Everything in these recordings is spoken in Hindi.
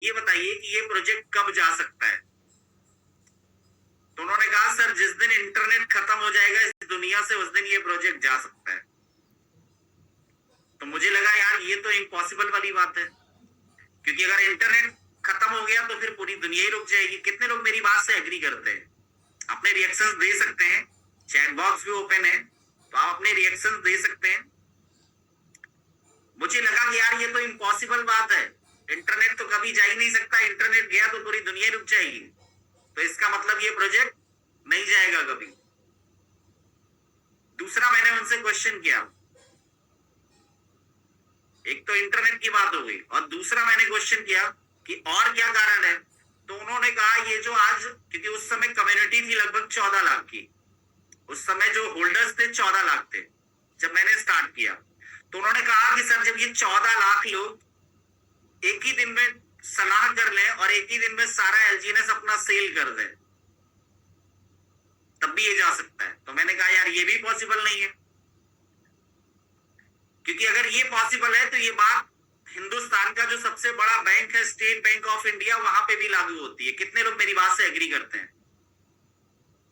ये बताइए कि ये प्रोजेक्ट कब जा सकता है। तो उन्होंने कहा सर जिस दिन इंटरनेट खत्म हो जाएगा इस दुनिया से उस दिन ये प्रोजेक्ट जा सकता है। तो मुझे लगा यार ये तो इम्पॉसिबल वाली बात है, क्योंकि अगर इंटरनेट खत्म हो गया तो फिर पूरी दुनिया ही रुक जाएगी। कितने लोग मेरी बात से एग्री करते हैं? अपने रिएक्शंस दे सकते हैं, चैट बॉक्स भी ओपन है तो आप अपने रिएक्शंस दे सकते हैं। मुझे लगा कि यार ये तो इम्पॉसिबल बात है, इंटरनेट तो कभी जा ही नहीं सकता, इंटरनेट गया तो पूरी दुनिया रुक जाएगी, तो इसका मतलब ये प्रोजेक्ट नहीं जाएगा कभी। दूसरा मैंने उनसे क्वेश्चन किया, एक तो इंटरनेट की बात हो गई और दूसरा मैंने क्वेश्चन किया कि और क्या कारण है। तो उन्होंने कहा ये जो आज, क्योंकि उस समय कम्युनिटी थी लगभग 14 लाख की, उस समय जो होल्डर्स थे 14 लाख थे जब मैंने स्टार्ट किया। तो उन्होंने कहा कि सर जब ये 14 लाख लोग एक ही दिन में सलाह कर लें और एक ही दिन में सारा एलजीएनएस अपना सेल कर दे तब भी ये जा सकता है। तो मैंने कहा यार ये भी पॉसिबल नहीं है, क्योंकि अगर ये पॉसिबल है तो ये बात हिंदुस्तान का जो सबसे बड़ा बैंक है स्टेट बैंक ऑफ इंडिया वहां पे भी लागू होती है। कितने लोग मेरी बात से एग्री करते हैं?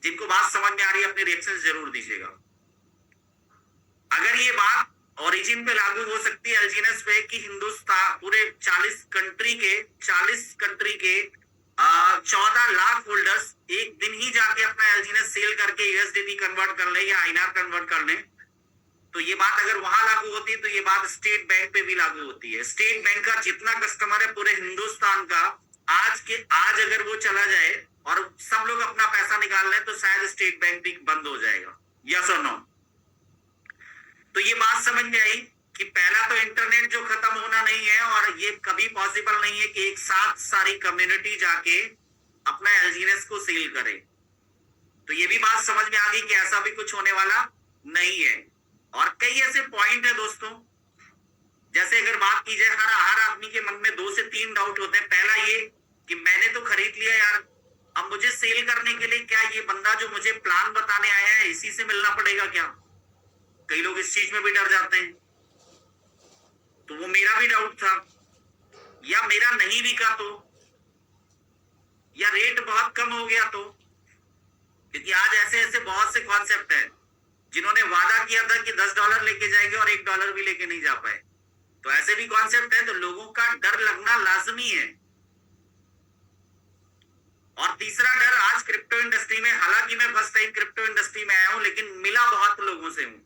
जिनको बात समझ में आ रही है अपने रिएक्शन जरूर दीजिएगा। अगर ये बात ओरिजिन पे लागू हो सकती है एलजीएनएस पे कि हिंदुस्तान पूरे 40 कंट्री के 14 लाख होल्डर्स एक दिन ही जाके अपना एलजीएनएस सेल करके यूएसडीटी कन्वर्ट कर ले या आईएनआर कन्वर्ट कर ले, तो ये बात अगर वहां लागू होती है तो ये बात स्टेट बैंक पे भी लागू होती है। स्टेट बैंक का जितना कस्टमर है पूरे हिंदुस्तान का, आज अगर वो चला जाए और सब लोग अपना पैसा निकाल लें तो शायद स्टेट बैंक भी बंद हो जाएगा। यस और नो? तो ये बात समझ में आई कि पहला तो इंटरनेट जो खत्म होना नहीं है और ये कभी पॉसिबल नहीं है कि एक साथ सारी कम्युनिटी जाके अपना एलजीएनएस को सेल करे। तो ये भी बात समझ में आ गई कि ऐसा भी कुछ होने वाला नहीं है। और कई ऐसे पॉइंट है दोस्तों, जैसे अगर बात की जाए हर आदमी के मन में 2 से 3 डाउट होते हैं। पहला ये कि मैंने तो खरीद लिया यार, अब मुझे सेल करने के लिए क्या ये बंदा जो मुझे प्लान बताने आया है इसी से मिलना पड़ेगा क्या? कई लोग इस चीज में भी डर जाते हैं। तो वो मेरा भी डाउट था, या मेरा नहीं बिका तो, या रेट बहुत कम हो गया तो, क्योंकि आज ऐसे ऐसे बहुत से कॉन्सेप्ट है जिन्होंने वादा किया था कि $10 लेके जाएंगे और $1 भी लेके नहीं जा पाए। तो ऐसे भी कॉन्सेप्ट है, तो लोगों का डर लगना लाजमी है। और तीसरा डर आज क्रिप्टो इंडस्ट्री में, हालांकि मैं फर्स्ट टाइम क्रिप्टो इंडस्ट्री में आया हूं लेकिन मिला बहुत लोगों से हूं,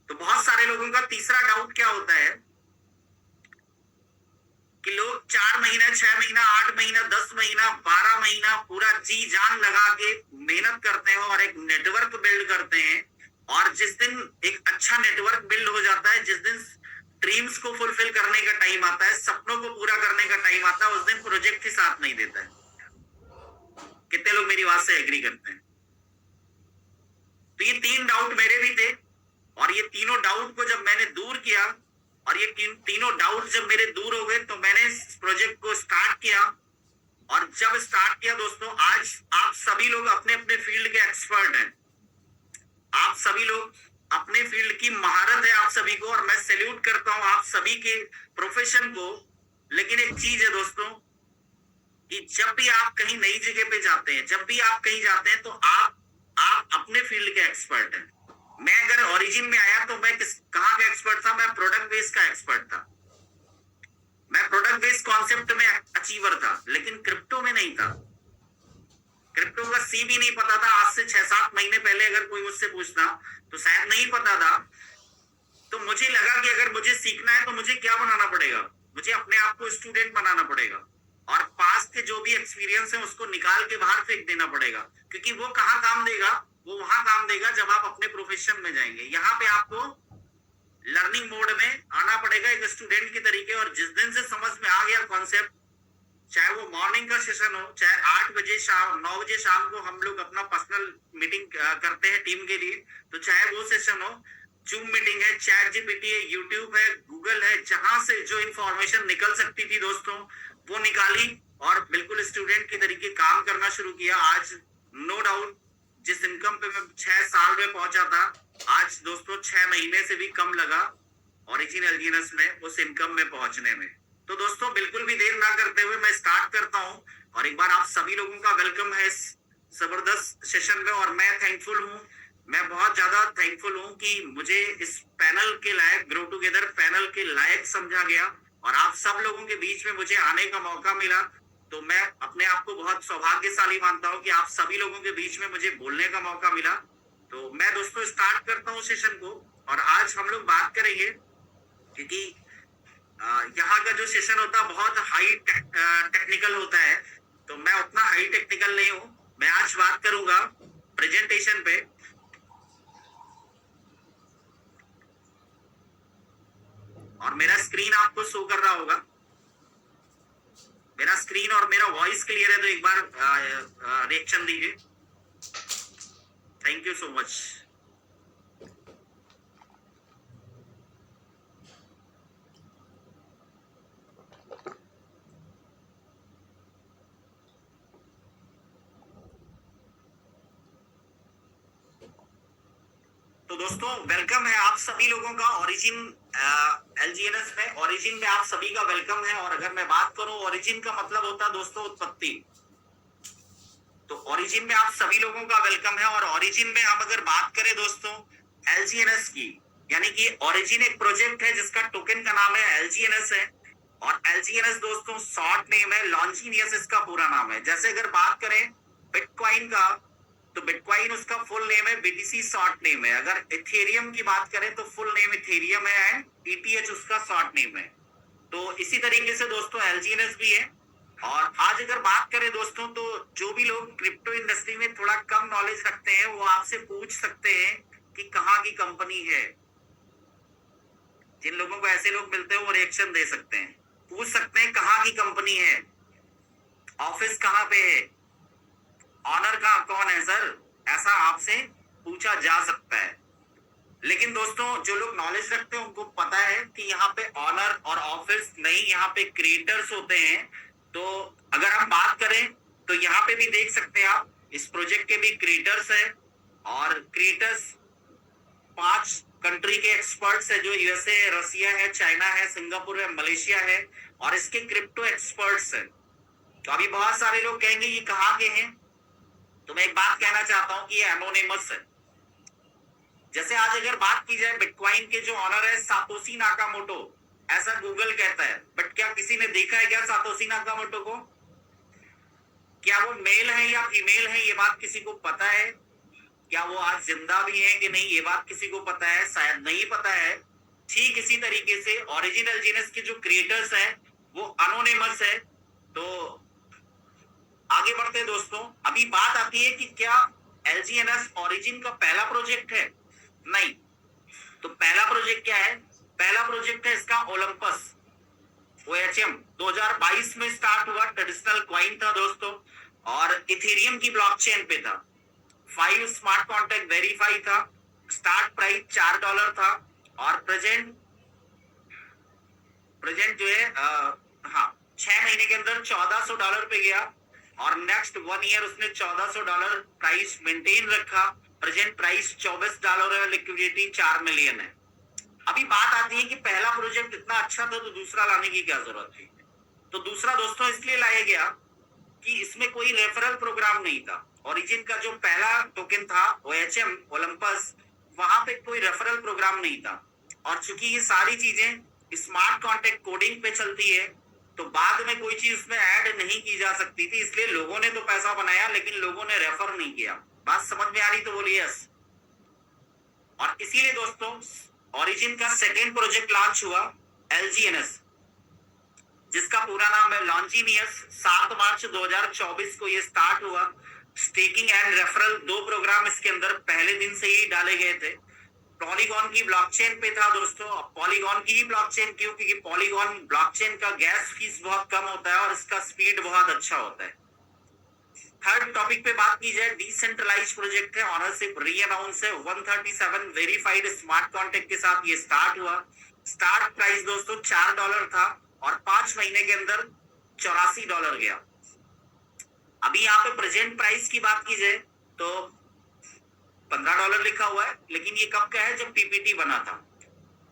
तो बहुत सारे लोगों का तीसरा डाउट क्या होता है कि लोग 4 महीना, 6 महीना, 8 महीना, 10 महीना, 12 महीना पूरा जी जान लगा के मेहनत करते हैं और एक नेटवर्क बिल्ड करते हैं, और जिस दिन एक अच्छा नेटवर्क बिल्ड हो जाता है, जिस दिन ड्रीम्स को फुलफिल करने का टाइम आता है, सपनों को पूरा करने का टाइम आता है, उस दिन प्रोजेक्ट ही साथ नहीं देता है। कितने लोग मेरी बात से एग्री करते हैं? तो ये 3 डाउट मेरे भी थे, और ये तीनों डाउट को जब मैंने दूर किया और ये तीनों डाउट जब मेरे दूर हो गए तो मैंने इस प्रोजेक्ट को स्टार्ट किया। और जब स्टार्ट किया दोस्तों, आज आप सभी लोग अपने अपने फील्ड के एक्सपर्ट हैं, आप सभी लोग अपने फील्ड की महारत है आप सभी को, और मैं सैल्यूट करता हूं आप सभी के प्रोफेशन को। लेकिन एक चीज है दोस्तों कि जब भी आप कहीं नई जगह पे जाते हैं, जब भी आप कहीं जाते हैं तो आप अपने फील्ड के एक्सपर्ट हैं। मैं अगर ओरिजिन में आया तो मैं कहाँ का एक्सपर्ट था? मैं प्रोडक्ट बेस्ड का एक्सपर्ट था, मैं प्रोडक्ट बेस्ड कॉन्सेप्ट में अचीवर था, लेकिन क्रिप्टो में नहीं था। क्रिप्टो का सी भी नहीं पता था। आज से 6-7 महीने पहले अगर कोई मुझसे पूछता तो शायद नहीं पता था। तो मुझे लगा कि अगर मुझे सीखना है तो मुझे क्या बनाना पड़ेगा? मुझे अपने आप को स्टूडेंट बनाना पड़ेगा और पास के जो भी एक्सपीरियंस है उसको निकाल के बाहर फेंक देना पड़ेगा, क्योंकि वो कहाँ काम देगा? वो वहां काम देगा जब आप अपने प्रोफेशन में जाएंगे। यहाँ पे आपको लर्निंग मोड में आना पड़ेगा एक स्टूडेंट की तरीके। और जिस दिन से समझ में आ गया कॉन्सेप्ट, चाहे वो मॉर्निंग का सेशन हो, चाहे 8 बजे शाम, 9 बजे शाम को हम लोग अपना पर्सनल मीटिंग करते हैं टीम के लिए, तो चाहे वो सेशन हो, जूम मीटिंग है, चैट जीपीटी है, यूट्यूब है, गूगल है, जहां से जो इंफॉर्मेशन निकल सकती थी दोस्तों वो निकाली और बिल्कुल स्टूडेंट के तरीके काम करना शुरू किया। आज नो डाउट जिस इनकम पे मैं 6 साल में पहुंचा था, आज दोस्तों 6 महीने से भी कम लगा ओरिजिन एलजीएनएस में उस इनकम में पहुंचने में। तो दोस्तों बिल्कुल भी देर ना करते हुए मैं स्टार्ट करता हूं, और एक बार आप सभी लोगों का वेलकम है इस जबरदस्त सेशन में। और मैं थैंकफुल हूं, मैं बहुत ज्यादा थैंकफुल हूं कि मुझे इस पैनल के लायक, ग्रो टुगेदर पैनल के लायक समझा गया और आप सब लोगों के बीच में मुझे आने का मौका मिला। तो मैं अपने आप को बहुत सौभाग्यशाली मानता हूं कि आप सभी लोगों के बीच में मुझे बोलने का मौका मिला। तो मैं दोस्तों स्टार्ट करता हूं सेशन को, और आज हम लोग बात करेंगे, क्योंकि यहाँ का जो सेशन होता है बहुत हाई टेक्निकल होता है, तो मैं उतना हाई टेक्निकल नहीं हूँ। मैं आज बात करूंगा प्रेजेंटेशन पे। और मेरा स्क्रीन आपको शो कर रहा होगा, मेरा स्क्रीन और मेरा वॉइस क्लियर है तो एक बार रिएक्शन दीजिए। Thank you so much. तो दोस्तों वेलकम है आप सभी लोगों का ओरिजिन एलजीएनएस में। ओरिजिन में आप सभी का वेलकम है। और अगर मैं बात करूं, ओरिजिन का मतलब होता है दोस्तों उत्पत्ति। तो ओरिजिन में आप सभी लोगों का वेलकम है। और ओरिजिन में हम अगर बात करें दोस्तों एलजीएनएस की, यानी कि ओरिजिन एक प्रोजेक्ट है जिसका टोकन का नाम है एलजीएनएस है। और एलजीएनएस दोस्तों शॉर्ट नेम है, लॉन्जीनियस इसका पूरा नाम है। जैसे अगर बात करें बिटकॉइन का, तो बिटकॉइन उसका फुल नेम है, बीटीसी शॉर्ट नेम है। अगर इथेरियम की बात करें तो फुल नेम इथेरियम है एंड ईटीएच उसका शॉर्ट नेम है। तो इसी तरीके से दोस्तों एलजीएनएस भी है। और आज अगर बात करें दोस्तों, तो जो भी लोग क्रिप्टो इंडस्ट्री में थोड़ा कम नॉलेज रखते हैं वो आपसे पूछ सकते हैं कि कहाँ की कंपनी है। जिन लोगों को ऐसे लोग मिलते हैं वो रिएक्शन दे सकते हैं, पूछ सकते हैं कहाँ की कंपनी है, ऑफिस कहाँ पे है, ऑनर का कौन है सर, ऐसा आपसे पूछा जा सकता है। लेकिन दोस्तों जो लोग नॉलेज रखते हैं उनको पता है कि यहाँ पे ऑनर और ऑफिस नहीं, यहाँ पे क्रिएटर्स होते हैं। तो अगर हम बात करें तो यहाँ पे भी देख सकते हैं आप, इस प्रोजेक्ट के भी क्रिएटर्स है। और क्रिएटर्स 5 कंट्री के एक्सपर्ट्स है, जो यूएसए, रसिया है, चाइना है, सिंगापुर है, मलेशिया है, और इसके क्रिप्टो एक्सपर्ट्स है। तो अभी बहुत सारे लोग कहेंगे ये कहाँ के हैं, तो मैं एक बात कहना चाहता हूं कि ये एनोनिमस है। जैसे आज अगर बात की जाए, बिटकॉइन के जो ऑनर है सातोशी नाकामोटो, ऐसा गूगल कहता है, बट क्या किसी ने देखा है क्या सातोशी नाकामोटो को? क्या वो मेल है या फीमेल है, ये बात किसी को पता है? क्या वो आज जिंदा भी है कि नहीं, ये बात किसी को पता है? शायद नहीं पता है। ठीक इसी तरीके से ओरिजिनल जीनस के जो क्रिएटर्स हैं वो अनोनिमस है। तो आगे बढ़ते हैं दोस्तों। अभी बात आती है कि क्या एलजीएनएस ओरिजिन का पहला प्रोजेक्ट है? नहीं। तो पहला प्रोजेक्ट क्या है? पहला प्रोजेक्ट है इसका ओलंपस, ओएचएम। 2022 में स्टार्ट हुआ, ट्रेडिशनल कॉइन था दोस्तों, और इथेरियम की ब्लॉकचेन पे था। 5 स्मार्ट कॉन्ट्रैक्ट वेरीफाई था। स्टार्ट प्राइस $4 था। और प्रेजेंट जो है हाँ, 6 महीने के अंदर $1400 पे गया। और नेक्स्ट 1 ईयर उसने $1400 प्राइस मेंटेन रखा। प्रेजेंट प्राइस $24 है, लिक्विडिटी 4 मिलियन है। अभी बात आती है कि पहला प्रोजेक्ट इतना अच्छा था तो दूसरा लाने की क्या जरूरत थी? तो दूसरा दोस्तों इसलिए लाया गया कि इसमें कोई रेफरल प्रोग्राम नहीं था। ओरिजिन का जो पहला टोकन था ओएचएम ओलंपस, वहां पे कोई रेफरल प्रोग्राम नहीं था। और चूंकि ये सारी चीजें स्मार्ट कॉन्ट्रैक्ट कोडिंग पे चलती है, तो बाद में कोई चीज उसमें ऐड नहीं की जा सकती थी, इसलिए लोगों ने तो पैसा बनाया लेकिन लोगों ने रेफर नहीं किया। बात समझ में आ रही तो बोलिए यस। और इसीलिए दोस्तों ओरिजिन का सेकेंड प्रोजेक्ट लॉन्च हुआ एलजीएनएस, जिसका पूरा नाम है लॉन्जीनियस। 7 मार्च 2024 को ये स्टार्ट हुआ। स्टेकिंग एंड रेफरल 2 प्रोग्राम इसके अंदर पहले दिन से ही डाले गए थे। पॉलीगॉन की ब्लॉकचेन पे था दोस्तों। पॉलीगॉन की ही ब्लॉकचेन क्यों? क्योंकि पॉलीगॉन ब्लॉकचेन का गैस फीस बहुत कम होता है और इसका स्पीड बहुत अच्छा होता है। थर्ड टॉपिक पे बात की जाए, डिसेंट्रलाइज प्रोजेक्ट है, ऑनरशिप री अनाउंस है। 137 वेरीफाइड स्मार्ट कॉन्ट्रैक्ट के साथ ये स्टार्ट हुआ। स्टार्ट प्राइस दोस्तों $4 था और 5 महीने के अंदर $84 गया। अभी यहाँ पे प्रेजेंट प्राइस की बात की जाए तो $15 लिखा हुआ है, लेकिन ये कब का है? जब पीपीटी बना था।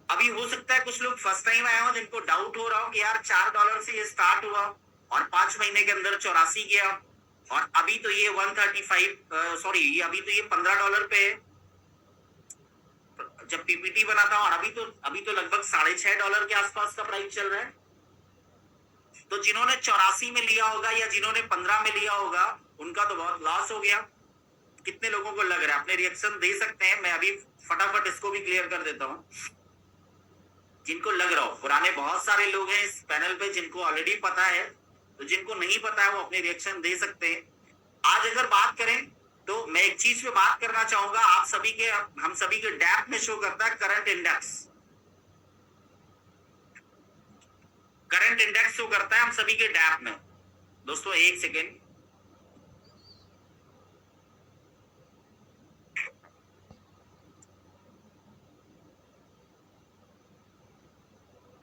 अभी हो सकता है कुछ लोग फर्स्ट टाइम आए हो जिनको डाउट हो रहा हो कि यार $4 से ये स्टार्ट हुआ और 5 महीने के अंदर 84 गया, और अभी तो ये 135 सॉरी अभी तो ये $15 पे है जब पीपीटी बना था, और अभी तो लगभग $6.5 के आसपास का प्राइस चल रहा है। तो जिन्होंने 84 में लिया होगा या जिन्होंने 15 में लिया होगा उनका तो बहुत लॉस हो गया। कितने लोगों को लग रहा है? अपने रिएक्शन दे सकते हैं, मैं अभी फटाफट इसको भी क्लियर कर देता हूँ। जिनको लग रहा हो, पुराने बहुत सारे लोग हैं इस पैनल पे जिनको ऑलरेडी पता है, तो जिनको नहीं पता है वो अपने रिएक्शन दे सकते हैं। आज अगर बात करें तो मैं एक चीज पे बात करना चाहूंगा, हम सभी के डैप में शो करता है current index. Current index show करता है हम सभी के डैप में। दोस्तों एक सेकेंड,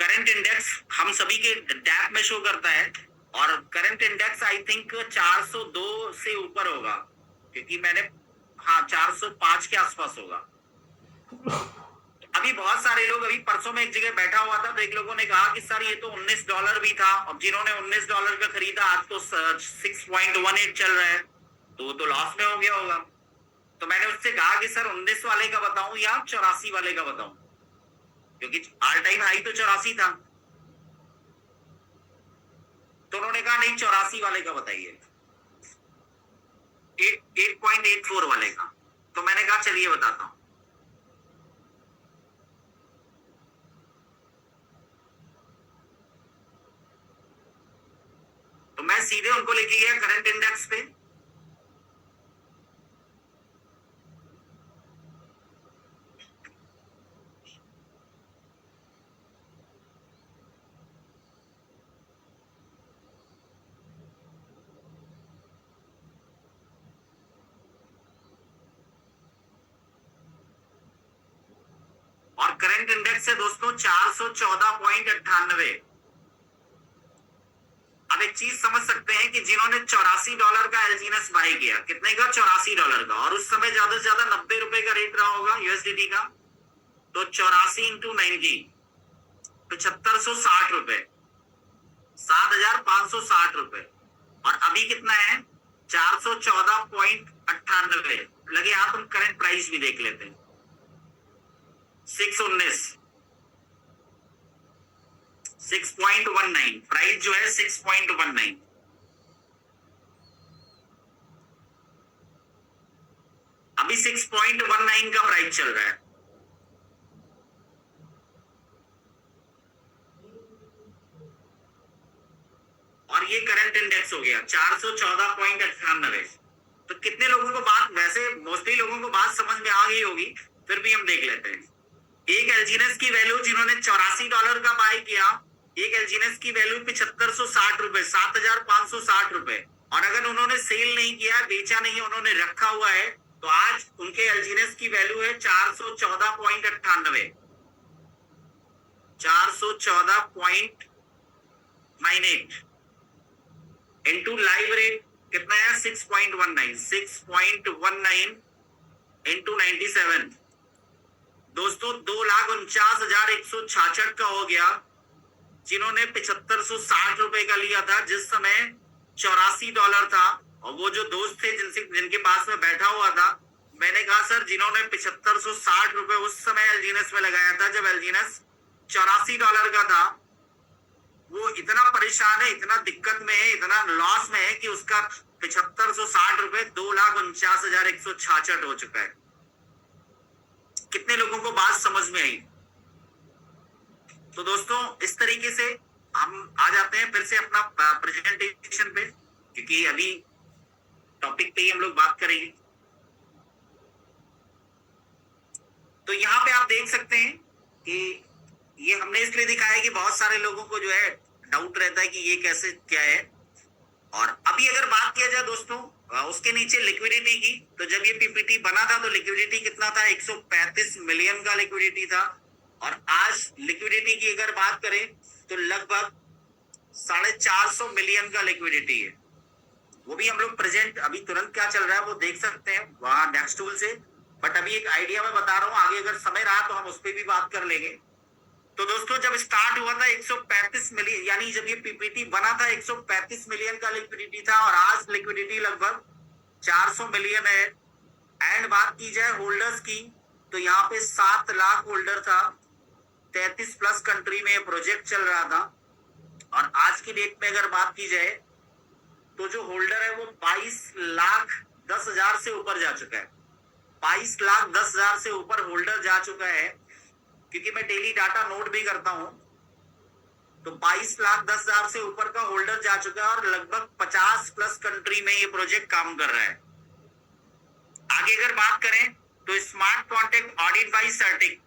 करंट इंडेक्स हम सभी के डैप में शो करता है, और करंट इंडेक्स आई थिंक 402 से ऊपर होगा, क्योंकि मैंने, हाँ 405 के आसपास होगा। अभी बहुत सारे लोग, अभी परसों में एक जगह बैठा हुआ था तो एक लोगों ने कहा कि सर ये तो $19 भी था, अब जिन्होंने $19 का खरीदा आज तो 6.18 चल रहा है, तो वो तो लॉस में हो गया होगा। तो मैंने उससे कहा कि सर 19 वाले का बताऊं या 84 वाले का बताऊं, क्योंकि ऑल टाइम हाई तो 84 था। तो उन्होंने कहा नहीं 84 वाले का बताइए, 8.84 वाले का। तो मैंने कहा चलिए बताता हूं। तो मैं सीधे उनको लेके गया करंट इंडेक्स पे, और करंट इंडेक्स है दोस्तों 414.98। अब एक चीज समझ सकते हैं कि जिन्होंने $84 का एलजीएनएस बाय किया, कितने का? $84 का, और उस समय ज्यादा से ज्यादा ₹90 का रेट रहा होगा यूएसडीटी का, तो 84 इंटू 90 ₹7560, ₹7560। और अभी कितना है? 414.98। लगे आप, हम करंट प्राइस भी देख लेते हैं। 619 प्राइस जो है 6.19। अभी 6.19 का प्राइस चल रहा है। और ये करंट इंडेक्स हो गया 414.98। तो कितने लोगों को बात, वैसे मोस्टली लोगों को बात समझ में आ गई होगी, फिर भी हम देख लेते हैं। एक एलजीएनएस की वैल्यू जिन्होंने $84 का बाय किया, एक एलजीएनएस की वैल्यू ₹7560, ₹7560। और अगर उन्होंने सेल नहीं किया, बेचा नहीं, उन्होंने रखा हुआ है, तो आज उनके एलजीएनएस की वैल्यू है 414.98, 414.98 इंटू लाइव रेट कितना है? 6.19, 6.19 इंटू 97। दोस्तों 2,49,166 का हो गया, जिन्होंने ₹7560 का लिया था, जिस समय $84 था। और वो जो दोस्त थे जिनके पास में बैठा हुआ था, मैंने कहा सर जिन्होंने ₹7560 उस समय एलजीएनएस में लगाया था जब एलजीएनएस $84 का था, वो इतना परेशान है, इतना दिक्कत में है, इतना लॉस में है कि उसका ₹7560 2,49,166 हो चुका है। कितने लोगों को बात समझ में आई? तो दोस्तों इस तरीके से हम आ जाते हैं फिर से अपना प्रेजेंटेशन पे, क्योंकि अभी टॉपिक पे ही हम लोग बात करेंगे। तो यहाँ पे आप देख सकते हैं कि ये हमने इसलिए दिखाया है कि बहुत सारे लोगों को जो है डाउट रहता है कि ये कैसे क्या है। और अभी अगर बात किया जाए दोस्तों उसके नीचे लिक्विडिटी की, तो जब ये पीपीटी बना था तो लिक्विडिटी कितना था? 135 मिलियन का लिक्विडिटी था। और आज लिक्विडिटी की अगर बात करें तो लगभग 450 मिलियन का लिक्विडिटी है। वो भी हम लोग प्रेजेंट अभी तुरंत क्या चल रहा है वो देख सकते हैं वहां नेक्स्ट टूल से, बट अभी एक आइडिया मैं बता रहा हूँ, आगे अगर समय रहा तो हम उस पर भी बात कर लेंगे। तो दोस्तों जब स्टार्ट हुआ था 135 मिलियन, यानी जब ये पीपीटी बना था 135 मिलियन का लिक्विडिटी था, और आज लिक्विडिटी लगभग 400 मिलियन है। एंड बात की जाए होल्डर्स की, तो यहाँ पे 7 लाख होल्डर था, 33 प्लस कंट्री में प्रोजेक्ट चल रहा था। और आज की डेट में अगर बात की जाए तो जो होल्डर है वो 22,10,000 से ऊपर जा चुका है। 22,10,000 से ऊपर होल्डर जा चुका है, क्योंकि मैं डेली डाटा नोट भी करता हूं। तो 22,10,000 से ऊपर का होल्डर जा चुका है, और लगभग 50 प्लस कंट्री में ये प्रोजेक्ट काम कर रहा है। आगे अगर बात करें तो smart contract audit by CertiK,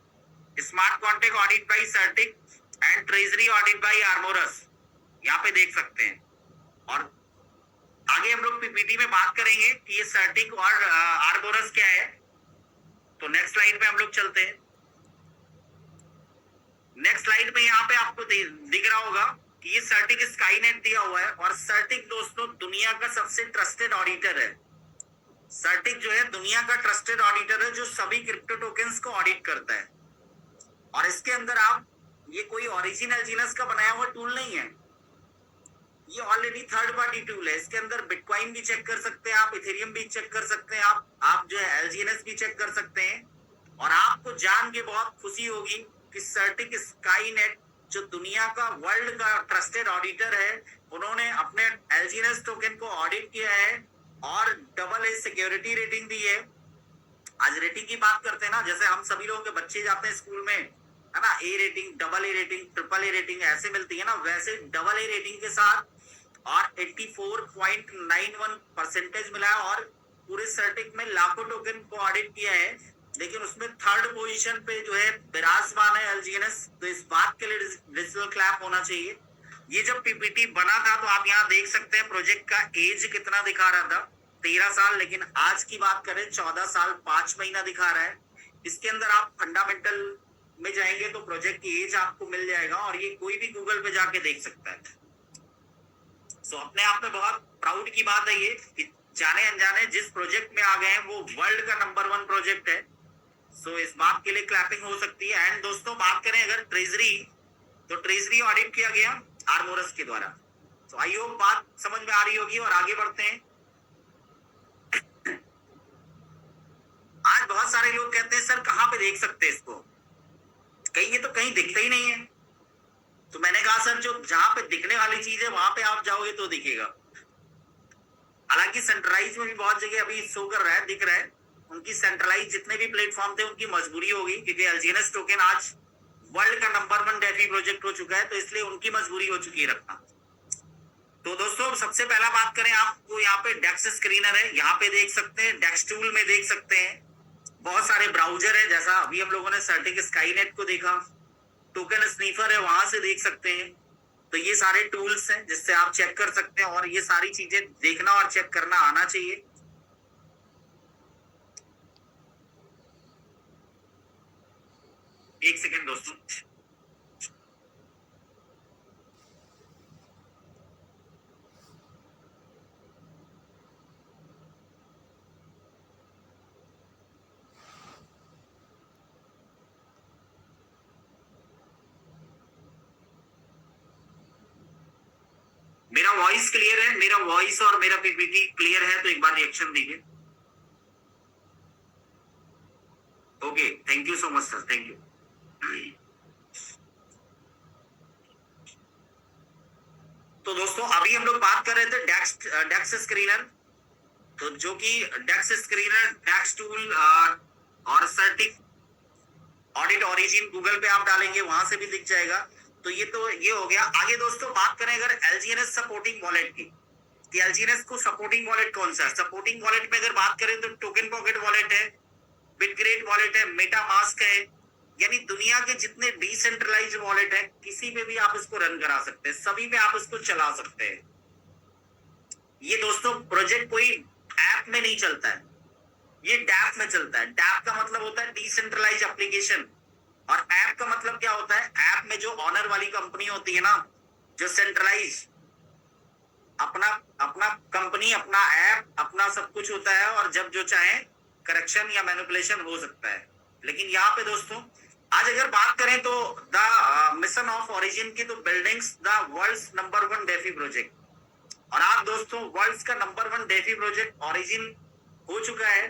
smart contract audit by CertiK and treasury audit by Armors, यहाँ पे देख सकते हैं। और आगे हम लोग पीपीटी में बात करेंगे कि ये सर्टिक और आर्मोरस क्या है। तो नेक्स्ट स्लाइड पे हम लोग चलते हैं। नेक्स्ट स्लाइड में यहाँ पे आपको दिख रहा होगा कि ये सर्टिक स्काईनेट दिया हुआ है, और सर्टिक दोस्तों दुनिया का सबसे ट्रस्टेड ऑडिटर है। सर्टिक जो है दुनिया का ट्रस्टेड ऑडिटर है, जो सभी क्रिप्टो टोकन्स को ऑडिट करता है। और इसके अंदर आप, ये कोई ओरिजिनल जीनस का बनाया हुआ टूल नहीं है, ये ऑलरेडी थर्ड पार्टी टूल है। इसके अंदर बिटकॉइन भी चेक कर सकते हैं आप, इथेरियम भी चेक कर सकते हैं आप जो है एलजीएनएस भी चेक कर सकते हैं। और आपको जान के बहुत खुशी होगी कि सर्टिक स्काईनेट जो दुनिया का वर्ल्ड का ट्रस्टेड ऑडिटर है, उन्होंने अपने एलजीएनएस टोकन को ऑडिट किया है और AA सिक्योरिटी रेटिंग दी है। आज रेटिंग की बात करते हैं ना, जैसे हम सभी लोगों के बच्चे जाते हैं स्कूल में, है ना, A rating, AA rating, AAA rating ऐसे मिलती है ना, वैसे AA रेटिंग के साथ और 84.91% मिला है। और पूरे सर्टिक में लाखों टोकन को ऑडिट किया है, लेकिन उसमें थर्ड पोजीशन पे जो है विराजमान है एलजीएनएस। तो इस बात के लिए डिजिटल क्लैप होना चाहिए। ये जब पीपीटी बना था तो आप यहाँ देख सकते हैं प्रोजेक्ट का एज कितना दिखा रहा था, 13 साल, लेकिन आज की बात करें 14 साल 5 महीना दिखा रहा है। इसके अंदर आप फंडामेंटल में जाएंगे तो प्रोजेक्ट की एज आपको मिल जाएगा, और ये कोई भी गूगल पे जाके देख सकता है। सो अपने आप में बहुत प्राउड की बात है ये कि जाने अनजाने जिस प्रोजेक्ट में आ गए हैं वो वर्ल्ड का नंबर 1 प्रोजेक्ट है। सो इस बात के लिए क्लैपिंग हो सकती है। एंड दोस्तों बात करें अगर ट्रेजरी, तो ट्रेजरी ऑडिट किया गया आर्मोरस के द्वारा। तो आई होप बात समझ में आ रही होगी, और आगे बढ़ते हैं। आज बहुत सारे लोग कहते हैं सर कहां पे देख सकते हैं इसको, कहीं ये तो कहीं दिखता ही नहीं है। तो मैंने कहा सर जो जहां पे दिखने वाली चीज है वहां पे आप जाओगे तो दिखेगा। हालांकि सेंट्रलाइज में भी बहुत जगह अभी शो कर रहा है, दिख रहा है। उनकी सेंट्रलाइज जितने भी प्लेटफॉर्म थे उनकी मजबूरी होगी, क्योंकि एलजीएनएस टोकन आज वर्ल्ड का नंबर 1 डेफी प्रोजेक्ट हो चुका है, तो इसलिए उनकी मजबूरी हो चुकी है रखना। तो दोस्तों सबसे पहला बात करें, आपको यहाँ पे डेक्स स्क्रीनर है, यहाँ पे देख सकते हैं, डेक्स टूल में देख सकते हैं। बहुत सारे ब्राउजर है, जैसा अभी हम लोगों ने सर्टिक स्काईनेट को देखा, टोकन स्नीफर है, वहां से देख सकते हैं। तो ये सारे टूल्स हैं जिससे आप चेक कर सकते हैं, और ये सारी चीजें देखना और चेक करना आना चाहिए। एक सेकेंड दोस्तों, मेरा वॉइस क्लियर है? मेरा वॉइस और मेरा पीपीटी क्लियर है तो एक बार रिएक्शन दीजिए। Okay, thank you so much sir, thank you. तो दोस्तों अभी हम लोग बात कर रहे थे डेक्स स्क्रीनर, तो जो कि डेक्स स्क्रीनर, डेक्स टूल और सर्टिक ऑडिट ओरिजिन गूगल पे आप डालेंगे वहां से भी दिख जाएगा। तो ये हो गया। आगे दोस्तों बात करें अगर एलजीएनएस सपोर्टिंग वॉलेट की, कि एलजीएनएस को सपोर्टिंग वॉलेट कौन सा है। सपोर्टिंग वॉलेट में अगर बात करें तो टोकन पॉकेट वॉलेट है, बिटग्रेड वॉलेट है, मेटामास्क है, यानी दुनिया के जितने डिसेंट्रलाइज्ड वॉलेट है किसी पे भी आप इसको रन करा सकते हैं, सभी पे आप इसको चला सकते हैं। ये दोस्तों प्रोजेक्ट कोई ऐप में नहीं चलता है, ये डैप में चलता है। डैप का मतलब होता है डिसेंट्रलाइज्ड एप्लीकेशन, और ऐप का मतलब क्या होता है, ऐप में जो ऑनर वाली कंपनी होती है ना, जो सेंट्रलाइज अपना अपना कंपनी, अपना ऐप, अपना सब कुछ होता है, और जब जो चाहे करेक्शन या मैनिपुलेशन हो सकता है। लेकिन यहाँ पे दोस्तों आज अगर बात करें तो द मिशन ऑफ ओरिजिन की, तो buildings the world's number 1 defi project, और आप दोस्तों वर्ल्ड्स का नंबर 1 डेफी प्रोजेक्ट ओरिजिन हो चुका है।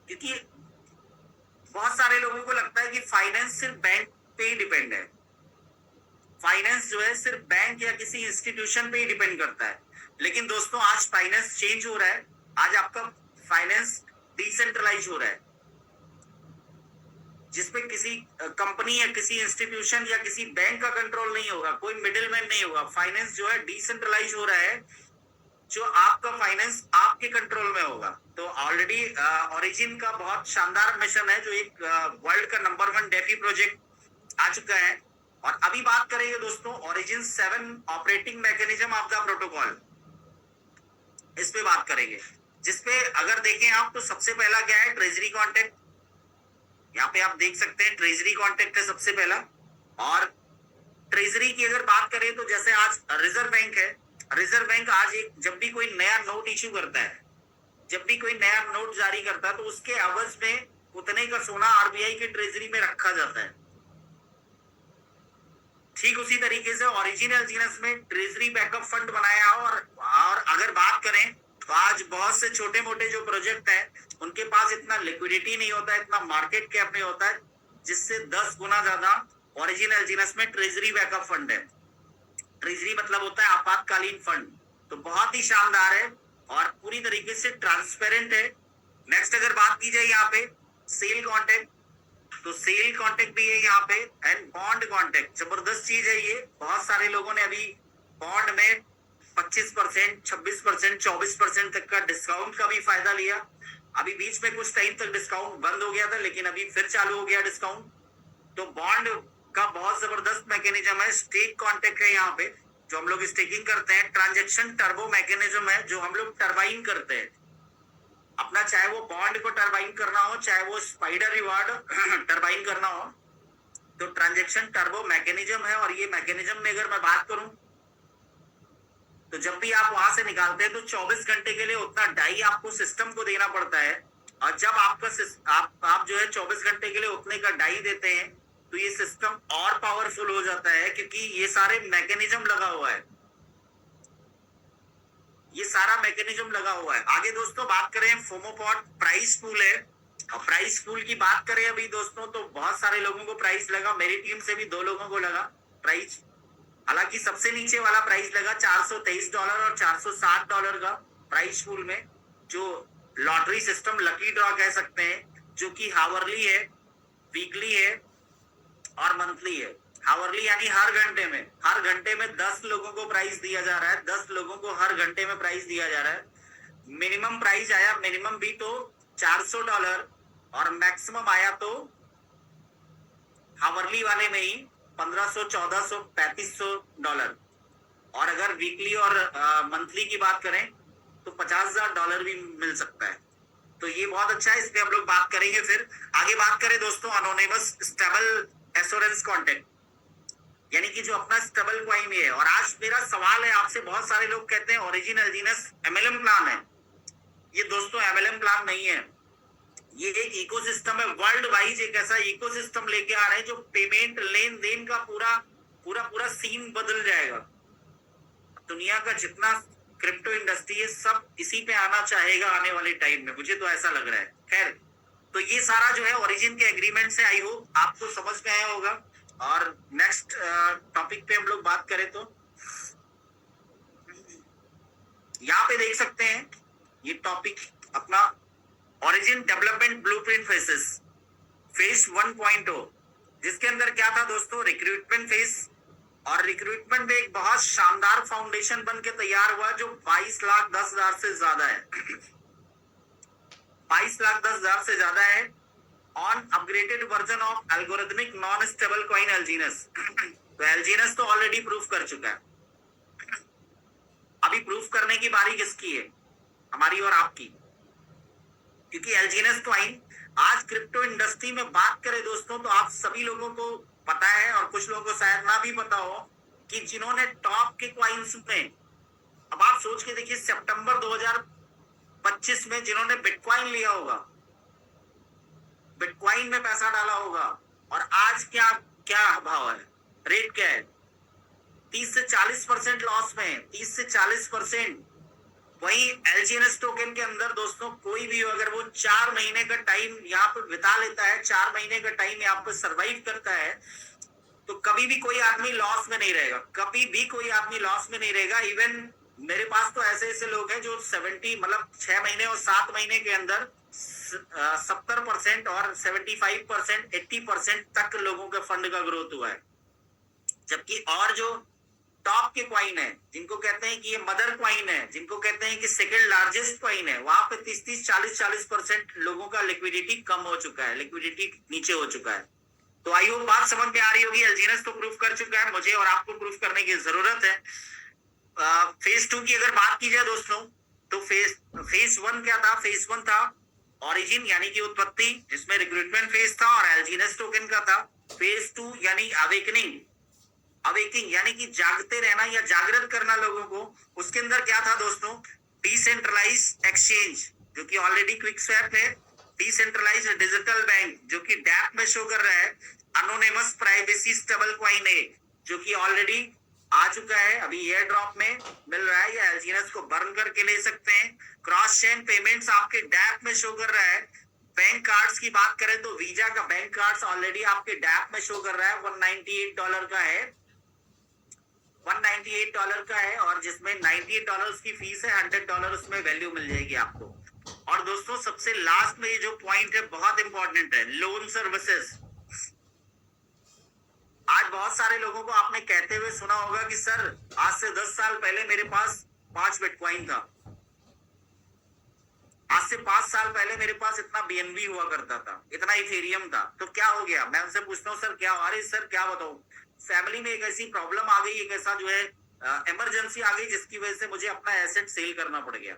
क्योंकि बहुत सारे लोगों को लगता है कि फाइनेंस सिर्फ बैंक पे ही डिपेंड है, फाइनेंस जो है सिर्फ बैंक या किसी इंस्टीट्यूशन पे ही डिपेंड करता है। लेकिन दोस्तों आज फाइनेंस चेंज हो रहा है, आज आपका फाइनेंस डिसेंट्रलाइज हो रहा है, जिसपे किसी कंपनी या किसी इंस्टीट्यूशन या किसी बैंक का कंट्रोल नहीं होगा, कोई मिडिलमैन नहीं होगा। फाइनेंस जो है डिसेंट्रलाइज हो रहा है, जो आपका फाइनेंस आपके कंट्रोल में होगा। तो ऑलरेडी ओरिजिन का बहुत शानदार मिशन है, जो एक वर्ल्ड का नंबर 1 डेफी प्रोजेक्ट आ चुका है। और अभी बात करेंगे दोस्तों origin 7 operating mechanism of the protocol, इस पे बात करेंगे, जिसपे अगर देखें आप तो सबसे पहला क्या है, ट्रेजरी कॉन्टेक्ट। यहाँ पे आप देख सकते हैं ट्रेजरी कॉन्टेक्ट है सबसे पहला। और ट्रेजरी की अगर बात करें तो जैसे आज रिजर्व बैंक है, रिजर्व बैंक आज एक जब भी कोई नया नोट इश्यू करता है, जब भी कोई नया नोट जारी करता है, तो उसके एवज में उतने का सोना आरबीआई के ट्रेजरी में रखा जाता है। ठीक उसी तरीके से ओरिजिनल जीनस में ट्रेजरी बैकअप फंड बनाया। और अगर बात करें तो आज बहुत से छोटे मोटे जो प्रोजेक्ट है, उनके पास इतना लिक्विडिटी नहीं होता है, इतना मार्केट कैप नहीं होता है, जिससे 10 गुना ज्यादा ओरिजिनल जीनस में ट्रेजरी बैकअप फंड है। ट्रेजरी मतलब होता है आपातकालीन फंड। तो बहुत ही शानदार है और पूरी तरीके से ट्रांसपेरेंट है। नेक्स्ट अगर बात की जाए यहाँ पे सेल कॉन्टेक्ट, तो सेल कॉन्टेक्ट भी है यहाँ पे, एंड बॉन्ड कॉन्टेक्ट। जबरदस्त चीज है ये। बहुत सारे लोगों ने अभी बॉन्ड में 25%, 26%, 24% तक का डिस्काउंट का भी फायदा लिया। अभी बीच में कुछ टाइम तक डिस्काउंट बंद हो गया था, लेकिन अभी फिर चालू हो गया डिस्काउंट। तो बॉन्ड का बहुत जबरदस्त मैकेनिज्म है। स्टेक कॉन्टेक्ट है यहाँ पे, जो हम लोग स्टेकिंग करते हैं। ट्रांजेक्शन टर्बो मैकेनिज्म है, जो हम लोग टर्बाइन करते हैं अपना, चाहे वो बॉन्ड को टर्बाइन करना हो, चाहे वो स्पाइडर रिवार्ड टर्बाइन करना हो। तो ट्रांजेक्शन टर्बो मैकेनिज्म है। और ये मैकेनिज्म में अगर मैं बात करूं तो जब भी आप वहां से निकालते हैं तो 24 घंटे के लिए उतना डाई आपको सिस्टम को देना पड़ता है। और जब आपका आप जो है 24 घंटे के लिए उतने का डाई देते हैं, तो ये सिस्टम और पावरफुल हो जाता है, क्योंकि ये सारे मैकेनिज्म लगा हुआ है, ये सारा मैकेनिज्म लगा हुआ है। आगे दोस्तों बात करें फोमोपॉट प्राइस पूल है। और प्राइस पूल की बात करें अभी दोस्तों, तो बहुत सारे लोगों को प्राइस लगा। मेरी टीम से भी 2 लोगों को लगा प्राइस। हालांकि सबसे नीचे वाला प्राइस लगा $423 और $460 का प्राइस पूल में, जो लॉटरी सिस्टम लकी ड्रॉ कह सकते हैं, जो कि हावरली है, वीकली है और मंथली है। हावरली यानी हर घंटे में 10 लोगों को प्राइस दिया जा रहा है। 10 लोगों को हर घंटे में प्राइस दिया जा रहा है। मिनिमम प्राइस आया, मिनिमम भी तो $400 और मैक्सिमम आया तो हावरली वाले में ही $1500, $1400, $3500। और अगर वीकली और मंथली की बात करें तो $50,000 भी मिल सकता है। तो ये बहुत अच्छा है, इस पे हम लोग बात करेंगे। फिर आगे बात करें दोस्तों अनोनिमस स्टेबल एश्योरेंस कॉन्टेक्ट, यानी कि जो अपना स्टेबल कॉइन है। और आज मेरा सवाल है आपसे, बहुत सारे लोग कहते हैं ओरिजिनल जीनस एमएलएम प्लान है। ये दोस्तों एमएलएम प्लान नहीं है, ये एक इकोसिस्टम है। वर्ल्ड वाइज एक ऐसा इकोसिस्टम लेके आ रहे हैं जो पेमेंट लेन देन का पूरा पूरा पूरा सीन बदल जाएगा। दुनिया का जितना क्रिप्टो इंडस्ट्री है सब इसी पे आना चाहेगा आने वाले टाइम में, मुझे तो ऐसा लग रहा है। खैर, तो ये सारा जो है ओरिजिन के एग्रीमेंट से, आई होप आपको समझ में आया होगा। और नेक्स्ट टॉपिक पे हम लोग बात करें तो यहाँ पे देख सकते हैं ये टॉपिक अपना origin development blueprint faces, phase 1.0, जिसके अंदर क्या था दोस्तों, रिक्रूटमेंट फेज। और रिक्रूटमेंट में एक बहुत शानदार फाउंडेशन बन के तैयार हुआ, जो 22,10,000 से ज्यादा है। 22,10,000 से ज्यादा है on upgraded version of algorithmic non stable coin एल्जीनस। तो एल्जीनस तो ऑलरेडी प्रूफ कर चुका है, अभी प्रूफ करने की बारी किसकी है, हमारी और आपकी। क्योंकि एल्जीनस कॉइन आज क्रिप्टो इंडस्ट्री में बात करें दोस्तों, तो आप सभी लोगों को पता है और कुछ लोगों को शायद ना भी पता हो कि जिन्होंने टॉप के कॉइन्स में, अब आप सोच के देखिए सितंबर 2025 में जिन्होंने बिटकॉइन लिया होगा, बिटकॉइन में पैसा डाला होगा, और आज क्या क्या भाव है, रेट क्या है, 30 से 40% लॉस में है, 30 से 40%। वही एलजीएनएस टोकन के अंदर दोस्तों कोई भी हो, अगर वो 4 महीने का टाइम यहाँ पे बिता लेता है, 4 महीने का टाइम यहाँ पे सरवाइव करता है, तो कभी भी कोई आदमी लॉस में नहीं रहेगा, कभी भी कोई आदमी लॉस में नहीं रहेगा। इवन मेरे पास तो ऐसे ऐसे लोग हैं जो 70 मतलब 6 महीने और 7 महीने के अंदर 70% और 75%, 80% तक लोगों के फंड का ग्रोथ हुआ है। जबकि और जो टॉप के क्वाइन है, जिनको कहते हैं कि ये मदर क्वाइन है, जिनको कहते हैं कि सेकंड लार्जेस्ट क्वाइन है, वहां पे 30-30, 40-40% लोगों का लिक्विडिटी कम हो चुका है, लिक्विडिटी नीचे हो चुका है। तो आई होप बात समझ में आ रही होगी। एलजीएनएस तो प्रूफ कर चुका है, मुझे और आपको प्रूफ करने की जरूरत है। फेज 2 की अगर बात की जाए दोस्तों, तो फेज 1 क्या था? फेज 1 था ओरिजिन यानी कि उत्पत्ति, जिसमें रिक्रूटमेंट फेज था और एलजीएनएस टोकन का था। फेज 2 यानी अवेकनिंग, अवेकिंग यानी कि जागते रहना या जागृत करना लोगों को। उसके अंदर क्या था दोस्तों? डिसेंट्रलाइज एक्सचेंज, जो कि ऑलरेडी क्विक स्वैप है, डिसेंट्रलाइज डिजिटल बैंक, जो कि डैप में शो कर रहा है, अनोनिमस प्राइवेसी स्टेबल क्वाइन है, जो कि ऑलरेडी आ चुका है, अभी एयर ड्रॉप में मिल रहा है, या एलजीएनएस को बर्न करके ले सकते हैं। क्रॉस चेन पेमेंट्स आपके डैप में शो कर रहा है। बैंक कार्ड्स की बात करें तो वीजा का बैंक कार्ड्स ऑलरेडी आपके डैप में शो कर रहा है, $198 का है, $198 का है, और जिसमें $98 की फीस है, $100 उसमें वैल्यू मिल जाएगी आपको। और दोस्तों सबसे लास्ट में ये जो पॉइंट है बहुत इंपॉर्टेंट है, लोन सर्विसेज। आज बहुत सारे लोगों को आपने कहते हुए सुना होगा कि सर आज से 10 साल पहले मेरे पास 5 बिटकॉइन था, आज से 5 साल पहले मेरे पास इतना बीएनबी हुआ करता था, इतना इथेरियम था, तो क्या हो गया? मैं उनसे पूछता हूँ सर क्या? अरे सर क्या बताऊं, फैमिली में एक ऐसी प्रॉब्लम आ गई, एक ऐसा जो है इमरजेंसी आ गई, जिसकी वजह से मुझे अपना एसेट सेल करना पड़ गया।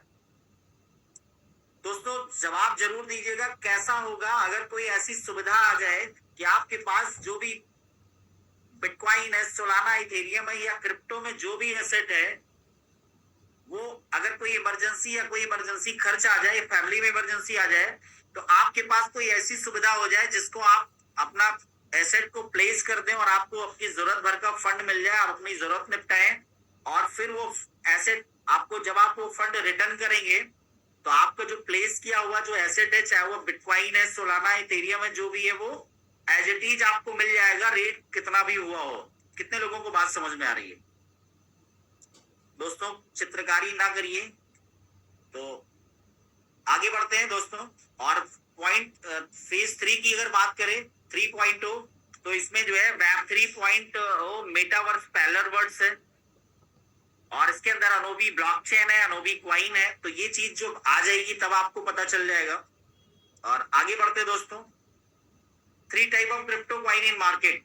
दोस्तों जवाब जरूर दीजिएगा, कैसा होगा अगर कोई ऐसी सुविधा आ जाए कि आपके पास जो भी बिटकॉइन है, सोलाना, इथेरियम है, या क्रिप्टो में जो भी एसेट है, वो अगर कोई इमरजेंसी या कोई इमरजेंसी खर्च आ जाए, फैमिली में इमरजेंसी आ जाए, तो आपके पास कोई ऐसी सुविधा हो जाए जिसको आप अपना एसेट को प्लेस कर दें और आपको अपनी जरूरत भर का फंड मिल जाए, आप अपनी जरूरत निपटाएं, और फिर वो एसेट आपको, जब आप वो फंड रिटर्न करेंगे, तो आपका जो प्लेस किया हुआ जो एसेट है, चाहे वो बिटकॉइन है, सोलाना, इथेरियम है, जो भी है, वो एज इट इज आपको मिल जाएगा, रेट कितना भी हुआ हो। कितने लोगों को बात समझ में आ रही है? दोस्तों चित्रकारी ना करिए, तो आगे बढ़ते हैं दोस्तों। और पॉइंट फेज 3 की अगर बात करें, 3.0, तो इसमें जो है वेब 3.0 मेटावर्स पैरेलल वर्ल्ड्स है, और इसके अंदर अनोबी ब्लॉकचेन है, अनोबी क्वाइन है। तो ये चीज जो आ जाएगी तब आपको पता चल जाएगा। और आगे बढ़ते दोस्तों, 3 type of crypto coin in market,